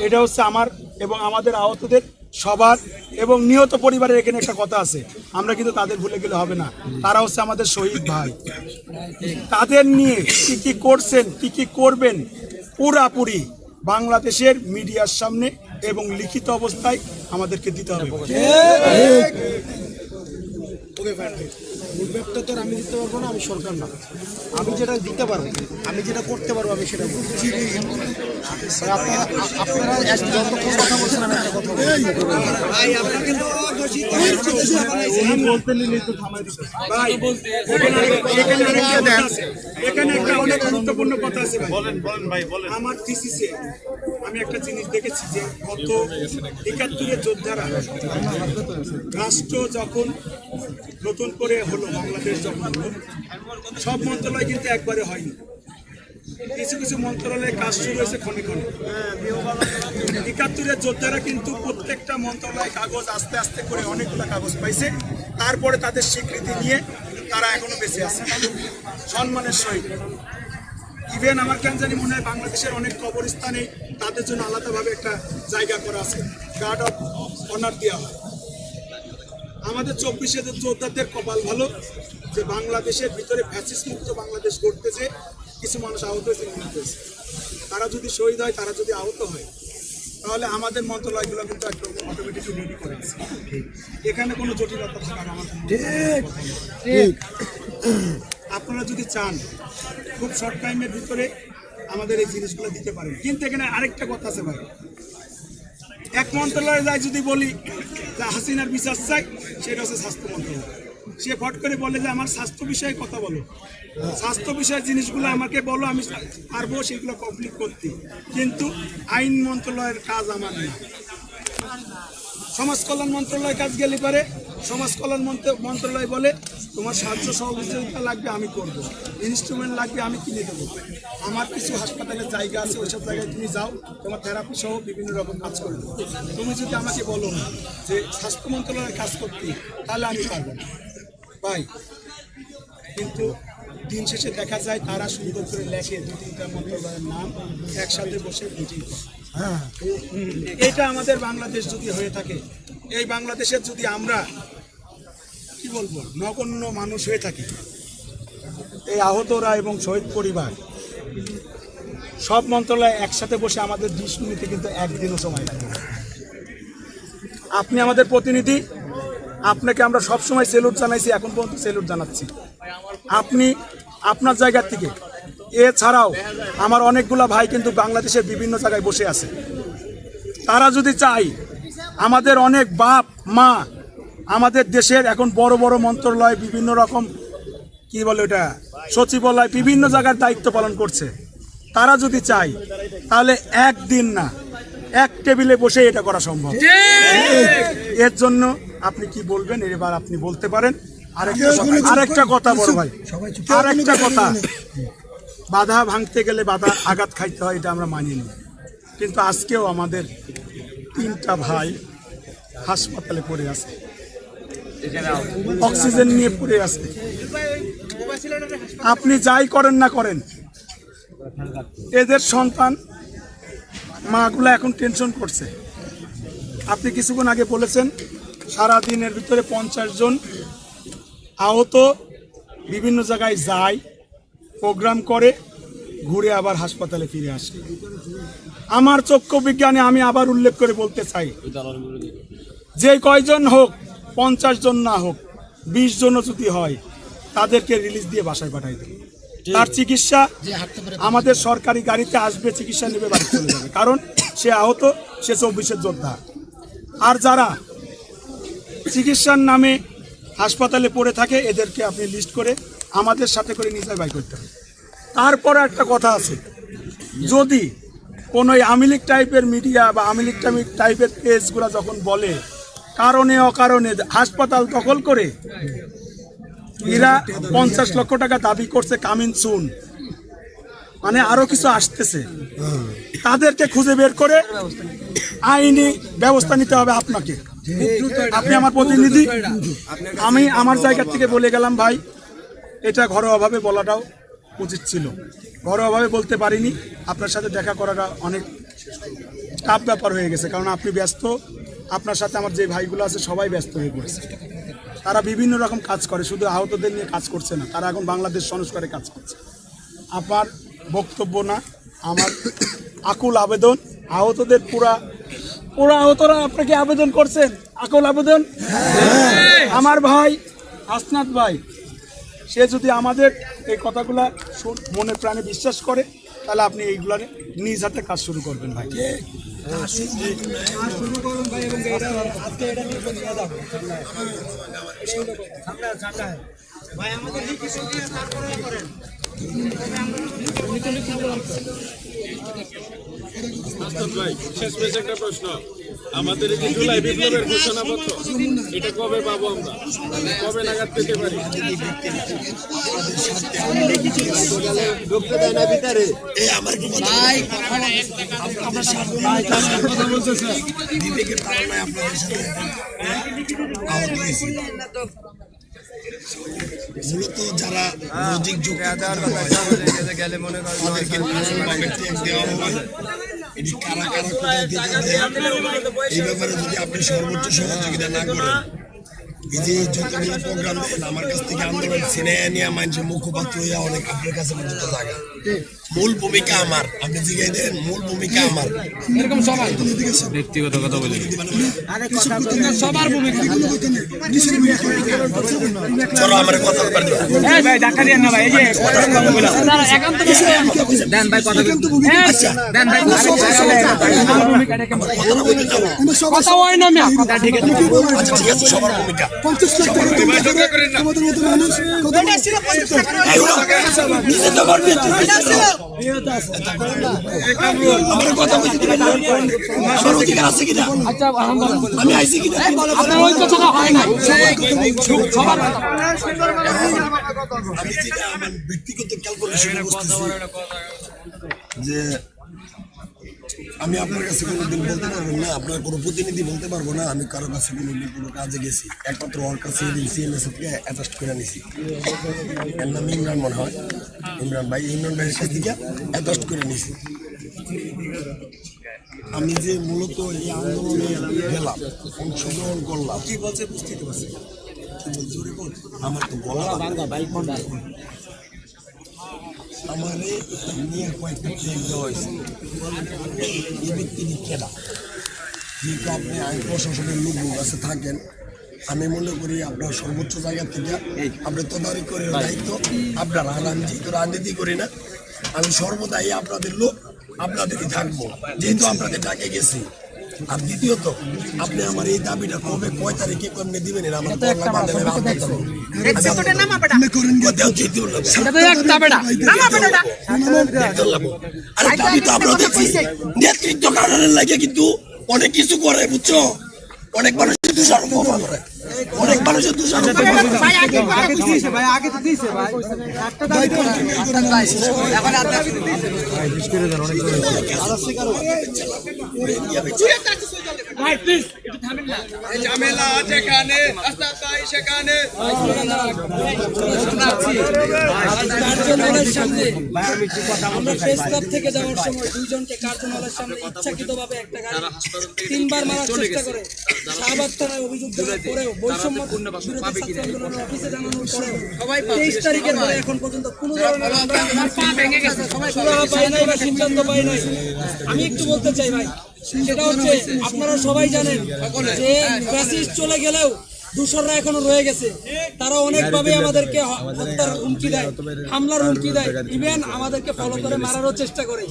এটা হচ্ছে আমার এবং আমাদের আহতদের সবার এবং নিহত পরিবারের এখানে একটা কথা আছে আমরা কিন্তু তাদের ভুলে গেলে হবে না তারা হচ্ছে আমাদের শহীদ ভাই তাদের নিয়ে কি কি করছেন কি কি করবেন পুরাপুরি বাংলাদেশের মিডিয়ার সামনে এবং লিখিত অবস্থায় আমাদেরকে দিতে হবে উদ্বেগটা তো আমি দিতে পারবো না আমি সরকার না আমি যেটা দিতে পারবো আমি যেটা করতে পারবো আমি সেটা বলছি আপনারা যতক্ষণ কথা বলছেন আমি একটা কথা এখানে একটা অনেক গুরুত্বপূর্ণ কথা আছে আমার থিসিসে আমি একটা জিনিস দেখেছি যে গত ৭১-এর যোদ্ধারা রাষ্ট্র যখন নতুন করে হলো বাংলাদেশ যখন হলো সব মন্ত্রণালয় কিন্তু একবারে হয়নি কিছু কিছু মন্ত্রণালয়ে কাজ শুরু হয়েছে ক্ষণে ক্ষণে ৭১-এর যোদ্ধারা কিন্তু প্রত্যেকটা মন্ত্রণালয় কাগজ আস্তে আস্তে করে অনেকগুলো কাগজ পাইছে তারপরে তাদের স্বীকৃতি নিয়ে তারা এখনো বেঁচে আছে সম্মানের সহিত ইভেন আমার কেন জানি মনে হয় বাংলাদেশের অনেক কবরস্থানে তাদের জন্য আলাদাভাবে একটা জায়গা করা আছে গার্ড অফ অনার দেওয়া হয় আমাদের 24-এর যোদ্ধাদের কপাল ভালো যে বাংলাদেশের ভিতরে ফ্যাসিস্ট মুক্ত বাংলাদেশ গড়তেছে কিছু মানুষ আহত হয়েছে তারা যদি শহীদ হয় তারা যদি আহত হয় তাহলে আমাদের মন্ত্রণালয়গুলো কিন্তু একদম অটোমেটিকলি রেডি করে আছে এখানে কোনো জটিলতা থাকার আমার আপনারা যদি চান খুব শর্ট টাইমের ভিতরে আমাদের এই জিনিসগুলো দিতে পারেন কিন্তু এখানে আরেকটা কথা আছে ভাই এক মন্ত্রণালয়ে যাই যদি বলি যে হাসিনার বিচার চাই সেটা হচ্ছে স্বাস্থ্য মন্ত্রণালয় সে ফট করে বলে যে আমার স্বাস্থ্য বিষয়ে কথা বলো স্বাস্থ্য বিষয়ের জিনিসগুলো আমাকে বলো আমি পারবো সেগুলো কমপ্লিট করতে কিন্তু আইন মন্ত্রণালয়ের কাজ আমার না সমাজ কল্যাণ মন্ত্রণালয় কাজ গেলে পারে সমাজ কল্যাণ মন্ত্রণালয় বলে তোমার সাহায্য সহযোগিতা লাগবে আমি করব ইনস্ট্রুমেন্ট লাগবে আমি কিনে দেবো। আমার কিছু হাসপাতালের জায়গা আছে, ওইসব জায়গায় তুমি যাও, তোমার থেরাপি সহ বিভিন্ন রকম কাজ করে দেবো। তুমি যদি আমাকে বলো যে স্বাস্থ্য মন্ত্রণালয়ের কাজ করতে, তাহলে আমি পারবো না ভাই। কিন্তু দিন শেষে দেখা যায় তারা সুন্দর করে লেখে 2-3টা মন্ত্রণালয়ের নাম একসাথে বসে মিটিং করে। এটা আমাদের বাংলাদেশ যদি হয়ে থাকে, এই বাংলাদেশের যদি আমরা কি বলবো নগণ্য মানুষ হয়ে থাকি, এই আহতরা এবং শহীদ পরিবার সব মন্ত্রণালয় একসাথে বসে আমাদের দৃষ্টি নিতে কিন্তু একদিনও সময় লাগে না। আপনি আমাদের প্রতিনিধি, আপনাকে আমরা সব সময় সেলুট জানাইছি, এখন পর্যন্ত সেলুট জানাচ্ছি। আপনি আপনার জায়গা থেকে, এছাড়াও আমার অনেকগুলা ভাই কিন্তু বাংলাদেশের বিভিন্ন জায়গায় বসে আছে। তারা যদি চাই, আমাদের অনেক বাপ মা আমাদের দেশের এখন বড় বড় মন্ত্রণালয়, বিভিন্ন রকম কি বলে ওটা সচিবালয়, বিভিন্ন জায়গার দায়িত্ব পালন করছে। তারা যদি চাই তাহলে একদিন না, এক টেবিলে বসে এটা করা সম্ভব। এর জন্য আপনি কি বলবেন এবার আপনি বলতে পারেন। আরেকটা কথা বড় ভাই, আরেকটা কথা, বাধা ভাঙতে গেলে বাধা আঘাত খাইতে হয়, এটা আমরা মানি না। কিন্তু আজকেও আমাদের 3টা ভাই হাসপাতালে পড়ে আছে, অক্সিজেন নিয়ে পড়ে আছে। আপনি যাই করেন না করেন, এদের সন্তান মাগুলা এখন টেনশন করছে। আপনি কিছুক্ষণ আগে বলেছেন সারা দিনের ভিতরে 50 জন আহত বিভিন্ন জায়গায় যায়, প্রোগ্রাম করে, ঘুরে আবার হাসপাতালে ফিরে আসে। আমার চক্ষু বিজ্ঞানে আমি আবার উল্লেখ করে বলতে চাই, যে কয়জন হোক, 50 জন না হোক, 20 জনও যদি হয়, তাদেরকে রিলিজ দিয়ে বাসায় পাঠাই দেবে। তার চিকিৎসা আমাদের সরকারি গাড়িতে আসবে, চিকিৎসা নেবে, বাড়ি চলে যাবে। কারণ সে আহত, সে 24-এর যোদ্ধা। আর যারা চিকিৎসার নামে হাসপাতালে পড়ে থাকে, এদেরকে আপনি লিস্ট করে আমাদের সাথে করে নিয়ে বাই করতে হবে। তারপরে একটা কথা আছে, যদি কোনো আওয়ামী লীগ টাইপের মিডিয়া বা আওয়ামী লীগ টাইপের পেজগুলো যখন বলে কারণে অকারণে হাসপাতাল দখল করে এরা 50 লক্ষ টাকা দাবি করছে, কামিং সুন, মানে আরো কিছু আসতেছে, তাদেরকে খুঁজে বের করে আইনি ব্যবস্থা নিতে হবে আপনাকে। আপনি আমার প্রতিনিধি, আমি আমার জায়গা থেকে বলে গেলাম ভাই, এটা ঘরোয়াভাবে বলাটাও উচিত ছিল, ঘরোয়াভাবে বলতে পারিনি। আপনার সাথে দেখা করাটা অনেক টাফ ব্যাপার হয়ে গেছে, কারণ আপনি ব্যস্ত, আপনার সাথে আমার যে ভাইগুলো আছে সবাই ব্যস্ত হয়ে পড়েছে। তারা বিভিন্ন রকম কাজ করে, শুধু আহতদের নিয়ে কাজ করছে না, তারা এখন বাংলাদেশ সংস্কারে কাজ করছে। আমার বক্তব্য না, আমার আকুল আবেদন, আহতদের পুরা আহতরা আপনাকে আবেদন করছেন, আকুল আবেদন। আমার ভাই হাসনাত ভাই, সে যদি আমাদের এই কথাগুলা মনে প্রাণে বিশ্বাস করে, তাহলে আপনি এইগুলা নিজ হাতে কাজ শুরু করবেন ভাই। শেষ একটা প্রশ্ন, আমাদের এই যে জুলাই বিপ্লবের ঘোষণাপত্র, এটা কবে পাবো আমরা, কবে নাগাদ পেতে পারি? মূলত যারা লজিক যোগ গেলে মনে এটি কারা কারা কোথায় দিতে এই ব্যাপারে যদি আপনি সর্বোচ্চ সহযোগিতা না করেন, এই যে যতগুলো প্রোগ্রাম দেন আমার কাছ থেকে আন্দোলন সিনেমা নিয়ে মানুষের মুখপাত্র হইয়া অনেক আপনার কাছে পর্যন্ত লাগে। মূল ভূমিকা আমার, আপনি জিজ্ঞাই দেন, মূল ভূমিকা আমার। এরকম সবাই ব্যক্তিগত কথা বলে সবার ভূমিকা। চলো আমার কথা বলতে এই ভাই ধাক্কা দেন না ভাই, এই যে দাঁড়া একান্ত দেন ভাই, কথা দেন ভাই, আমার ভূমিকাটা কেমন কথা হয় না, আমি কথা ঠিক আছে। আচ্ছা ঠিক আছে, সবার ভূমিকা 50 লাখ টাকা আমাদের মতো মানুষ কথা নিজে তো করবে। আমার কথা বলতে দিবেন না আমার অধিকার আছে কিনা আচ্ছা আমি আইছি কিনা আপনার ওই কথাটা হয় না সবার আমি যেটা আমার ব্যক্তিগত ক্যালকুলেশনে বুঝতেছি যে আমি আপনার কাছে কোনোদিন বলতে পারবো না, আপনার কোনো প্রতিনিধি বলতে পারবো না আমি কারো কাছে কোনোদিন কোনো কাজে গেছি। একমাত্র ওর কাছে সিএমএস থেকে অ্যাডজাস্ট করে নিছি। এর নাম ইমরান মনে হয়, ইমরান ভাইয়ের কাছ থেকে অ্যাডজাস্ট করে নিছি। আমি যে মূলত এই আন্দোলনে গেলাম, অংশগ্রহণ করলাম, কি বলছে বুঝতে পারছি, আমার তো বলা আমার নিয়ে কয়েকটা চেক দেওয়া হয়েছে। এই ব্যক্তিটি কেনা, যেহেতু আপনি আইন প্রশাসনের লোক কাছে থাকেন, আমি মনে করি আপনার সর্বোচ্চ জায়গা থেকে আপনি তদারকি করে দায়িত্ব আপনার। আর আমি যেহেতু রাজনীতি করি না, আমি সর্বদাই আপনাদের লোক, আপনাদেরই থাকবো, যেহেতু আপনাদের ডাকে গেছি। আর দ্বিতীয়ত, আপনি আমার এই দাবিটা কবে কয় তারিখে কমনে দিবেন আমার নেতৃত্ব কারণের লাগে কিন্তু অনেক কিছু করে, বুঝছো? অনেক মানুষ তুষারোপ করে, অনেক মানুষের তুষারোপ ঝামেলা যেখানে সেখানে আমরা প্রেস ক্লাব থেকে যাওয়ার সময় দুইজনকে কার্যালয়ের সামনে ইচ্ছাকৃতভাবে একটা গাড়ি 3 বার মারার চেষ্টা করে শাহবাগ থানায় অভিযোগ দেওয়ার পরেও বৈষম্য বিরোধী ছাত্র আন্দোলনের অফিসে জানানোর পরেও 23 তারিখের পরে এখন পর্যন্ত কোনো ধরনের সুরাহা পাই নাই বা সিদ্ধান্ত পাই নাই। আমি একটু বলতে চাই ভাই, সেটা হচ্ছে আপনারা সবাই জানেন যে ফ্যাসিস্ট চলে গেলেও দূষররা এখনো রয়ে গেছে। তারা অনেকভাবে আমাদেরকে হত্যার হুমকি দেয়, হামলার হুমকি দেয়, ইভেন আমাদেরকে ফলো করে মারারও চেষ্টা করে।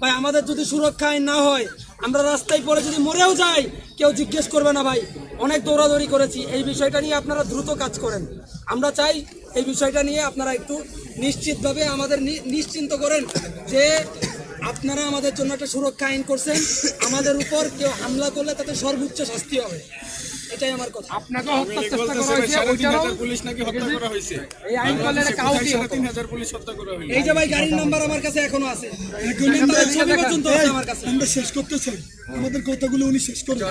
ভাই আমাদের যদি সুরক্ষা আইন না হয়, আমরা রাস্তায় পরে যদি মরেও যাই, কেউ জিজ্ঞেস করবে না। ভাই অনেক দৌড়াদৌড়ি করেছি, এই বিষয়টা নিয়ে আপনারা দ্রুত কাজ করেন। আমরা চাই এই বিষয়টা নিয়ে আপনারা একটু নিশ্চিতভাবে আমাদের নিশ্চিন্ত করেন যে আপনারা আমাদের জন্য একটা সুরক্ষা আইন করছেন। আমাদের উপর কেউ হামলা করলে তাতে সর্বোচ্চ শাস্তি হবে, এটাই আমার কথা। আপনাকে হত্যার চেষ্টা করা হয়েছে, ওইটারও পুলিশ নাকি হত্যা করা হয়েছে। এই আইন করলে কাউকে 3000 পুলিশ হত্যা করা হয়েছে। এই যে ভাই গাড়ির নাম্বার আমার কাছে এখনো আছে, ছবি পর্যন্ত আছে আমার কাছে। আমরা শেষ করতে চাই, আমাদের কথাগুলো উনি শেষ করবেন।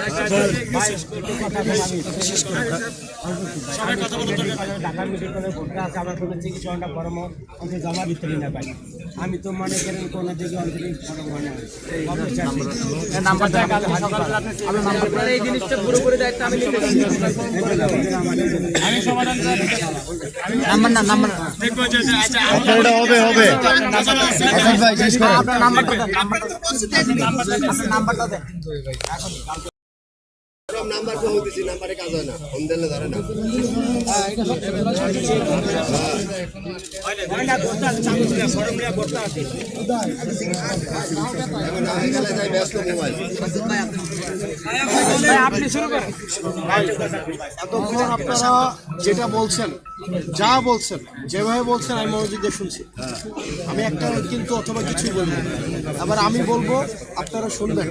ঢাকা মেডিকেলে ভর্তি আছে, আমার কোনো চিকিৎসা পরামর্শ জমা দিতে না পাই। আমি তো মনে করেন কোনো দিকে এই জিনিসটা পুরোপুরি দায়িত্ব আমি নিতে চাই। আমি সমাধান এটা হবে হবে ভাই শেষ করেন। আপনার নাম্বারটা দেন, নাম্বারটা দেন। আপনি শুরু করেন। এতক্ষণ আপনারা যেটা বলছেন, যা বলছেন, যেভাবে বলছেন, আমি মনোযোগ দিয়ে শুনছি। আমি একটা কিন্তু অথবা কিছুই বলবো, আবার আমি বলবো, আপনারা শুনবেন।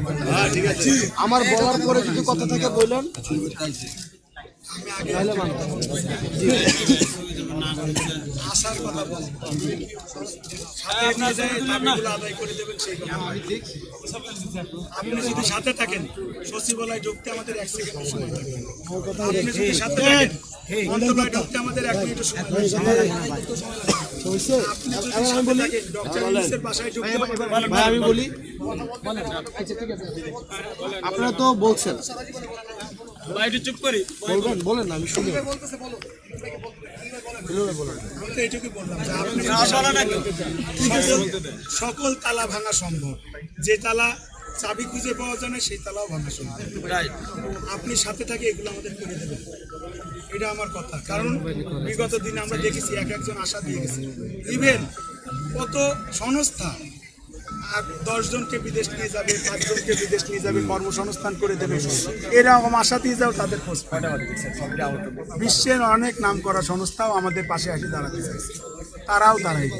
আমার বলার পরে যদি কথা থাকে বললেন, আসার কথা বলবো, আদায় করে দেবেন সেই কথা। আপনি যদি সাথে থাকেন, সচিবালয় ঢুকতে আমাদের 1 সেকেন্ড সময় লাগবে। আপনি যদি সাথে থাকেন, মন্ত্রণালয় ঢুকতে আমাদের 1 মিনিট সময় লাগবে। আমি বলি, আপনারা তো বলছেন, চুপ করি বলবেন, বলেন না, আমি শুনি। সকল তালা ভাঙা সম্ভব, যে তালা চাবি খুঁজে পাওয়া যায় না সেই তালাও ভাঙা সম্ভব। আপনি সাথে থাকে এগুলো আমাদের করে দেবেন, এটা আমার কথা। কারণ বিগত দিনে আমরা দেখেছি একজন আশা দিয়ে গেছে, ইভেন কত সংস্থা আর 10 জনকে বিদেশ নিয়ে যাবে, 5 জনকে বিদেশ নিয়ে যাবে, কর্মসংস্থান করে দেবে, এরকম আশা দিয়ে যাও, তাদের খোঁজ পায়। বিশ্বের অনেক নাম করা সংস্থাও আমাদের পাশে এসে দাঁড়াতে চাইছে, তারাও দাঁড়ায়নি।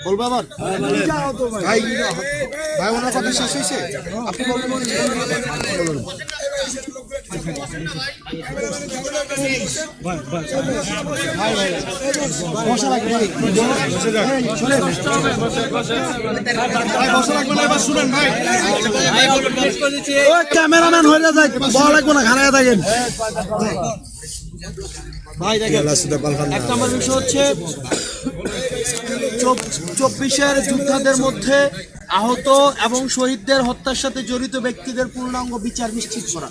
বলবো আবার ভাই ভাই ওনার কথা শেষ হয়েছে আপনি বলবেন বসা লাগবে ভাই বসা লাগবে না এবার শুনেন ভাই ক্যামেরাম্যান হয়ে যায় বলা লাগবে না ঘাড়ায় থাকেন ভাই দেখেন এক নম্বর বিষয় হচ্ছে 24-এর যোদ্ধাদের মধ্যে আহত এবং শহীদদের হত্যার সাথে জড়িত ব্যক্তিদের পূর্ণাঙ্গ বিচার নিশ্চিত করা।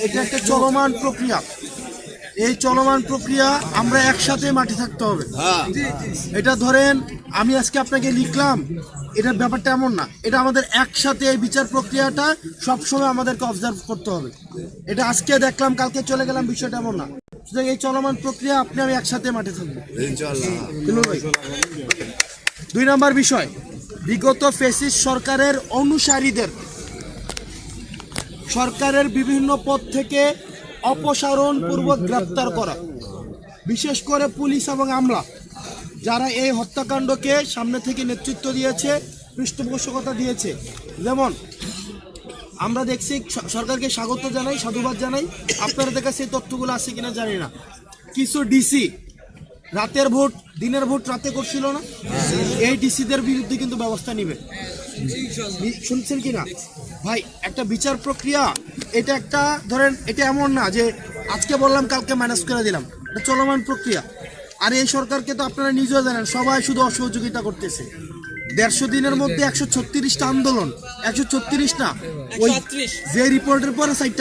এটা একটা চলমান প্রক্রিয়া। এই চলমান প্রক্রিয়া আমরা একসাথে মাঠে থাকতে হবে। এটা ধরেন আমি আজকে আপনাকে লিখলাম, এটার ব্যাপারটা এমন না। এটা আমাদের একসাথে এই বিচার প্রক্রিয়াটা সবসময় আমাদেরকে অবজার্ভ করতে হবে। এটা আজকে দেখলাম কালকে চলে গেলাম, বিষয়টা এমন না। সুতরাং এই চলমান প্রক্রিয়া আপনি আমি একসাথে মাঠে থাকবো ইনশাআল্লাহ। 2 নম্বর বিষয়, বিগত ফ্যাসিস্ট সরকারের অনুসারীদের সরকারের বিভিন্ন পদ থেকে অপসারণ পূর্বক গ্রেপ্তার করা, বিশেষ করে পুলিশ এবং আমলা যারা এই হত্যাকাণ্ডকে সামনে থেকে নেতৃত্ব দিয়েছে, পৃষ্ঠপোষকতা দিয়েছে। যেমন আমরা দেখছি, সরকারকে স্বাগত জানাই, সাধুবাদ জানাই। আপনাদের কাছে এই তথ্যগুলো আছে কিনা জানি না, কিছু ডিসি রাতের ভোট দিনের ভোট রাতে করছিল না, এই ডিসিদের বিরুদ্ধে কিন্তু ব্যবস্থা নিবে। শুনছেন কিনা ভাই? একটা বিচার প্রক্রিয়া, এটা একটা ধরেন, এটা এমন না যে আজকে বললাম কালকে ম্যানেজ করে দিলাম, এটা চলমান প্রক্রিয়া। আর এই সরকারকে তো আপনারা নিজেও জানেন, সবাই শুধু অসহযোগিতা করতেছে। 150 দিনের মধ্যে 136টা আন্দোলন, 136 না, ওই যে রিপোর্টের পরে 4টা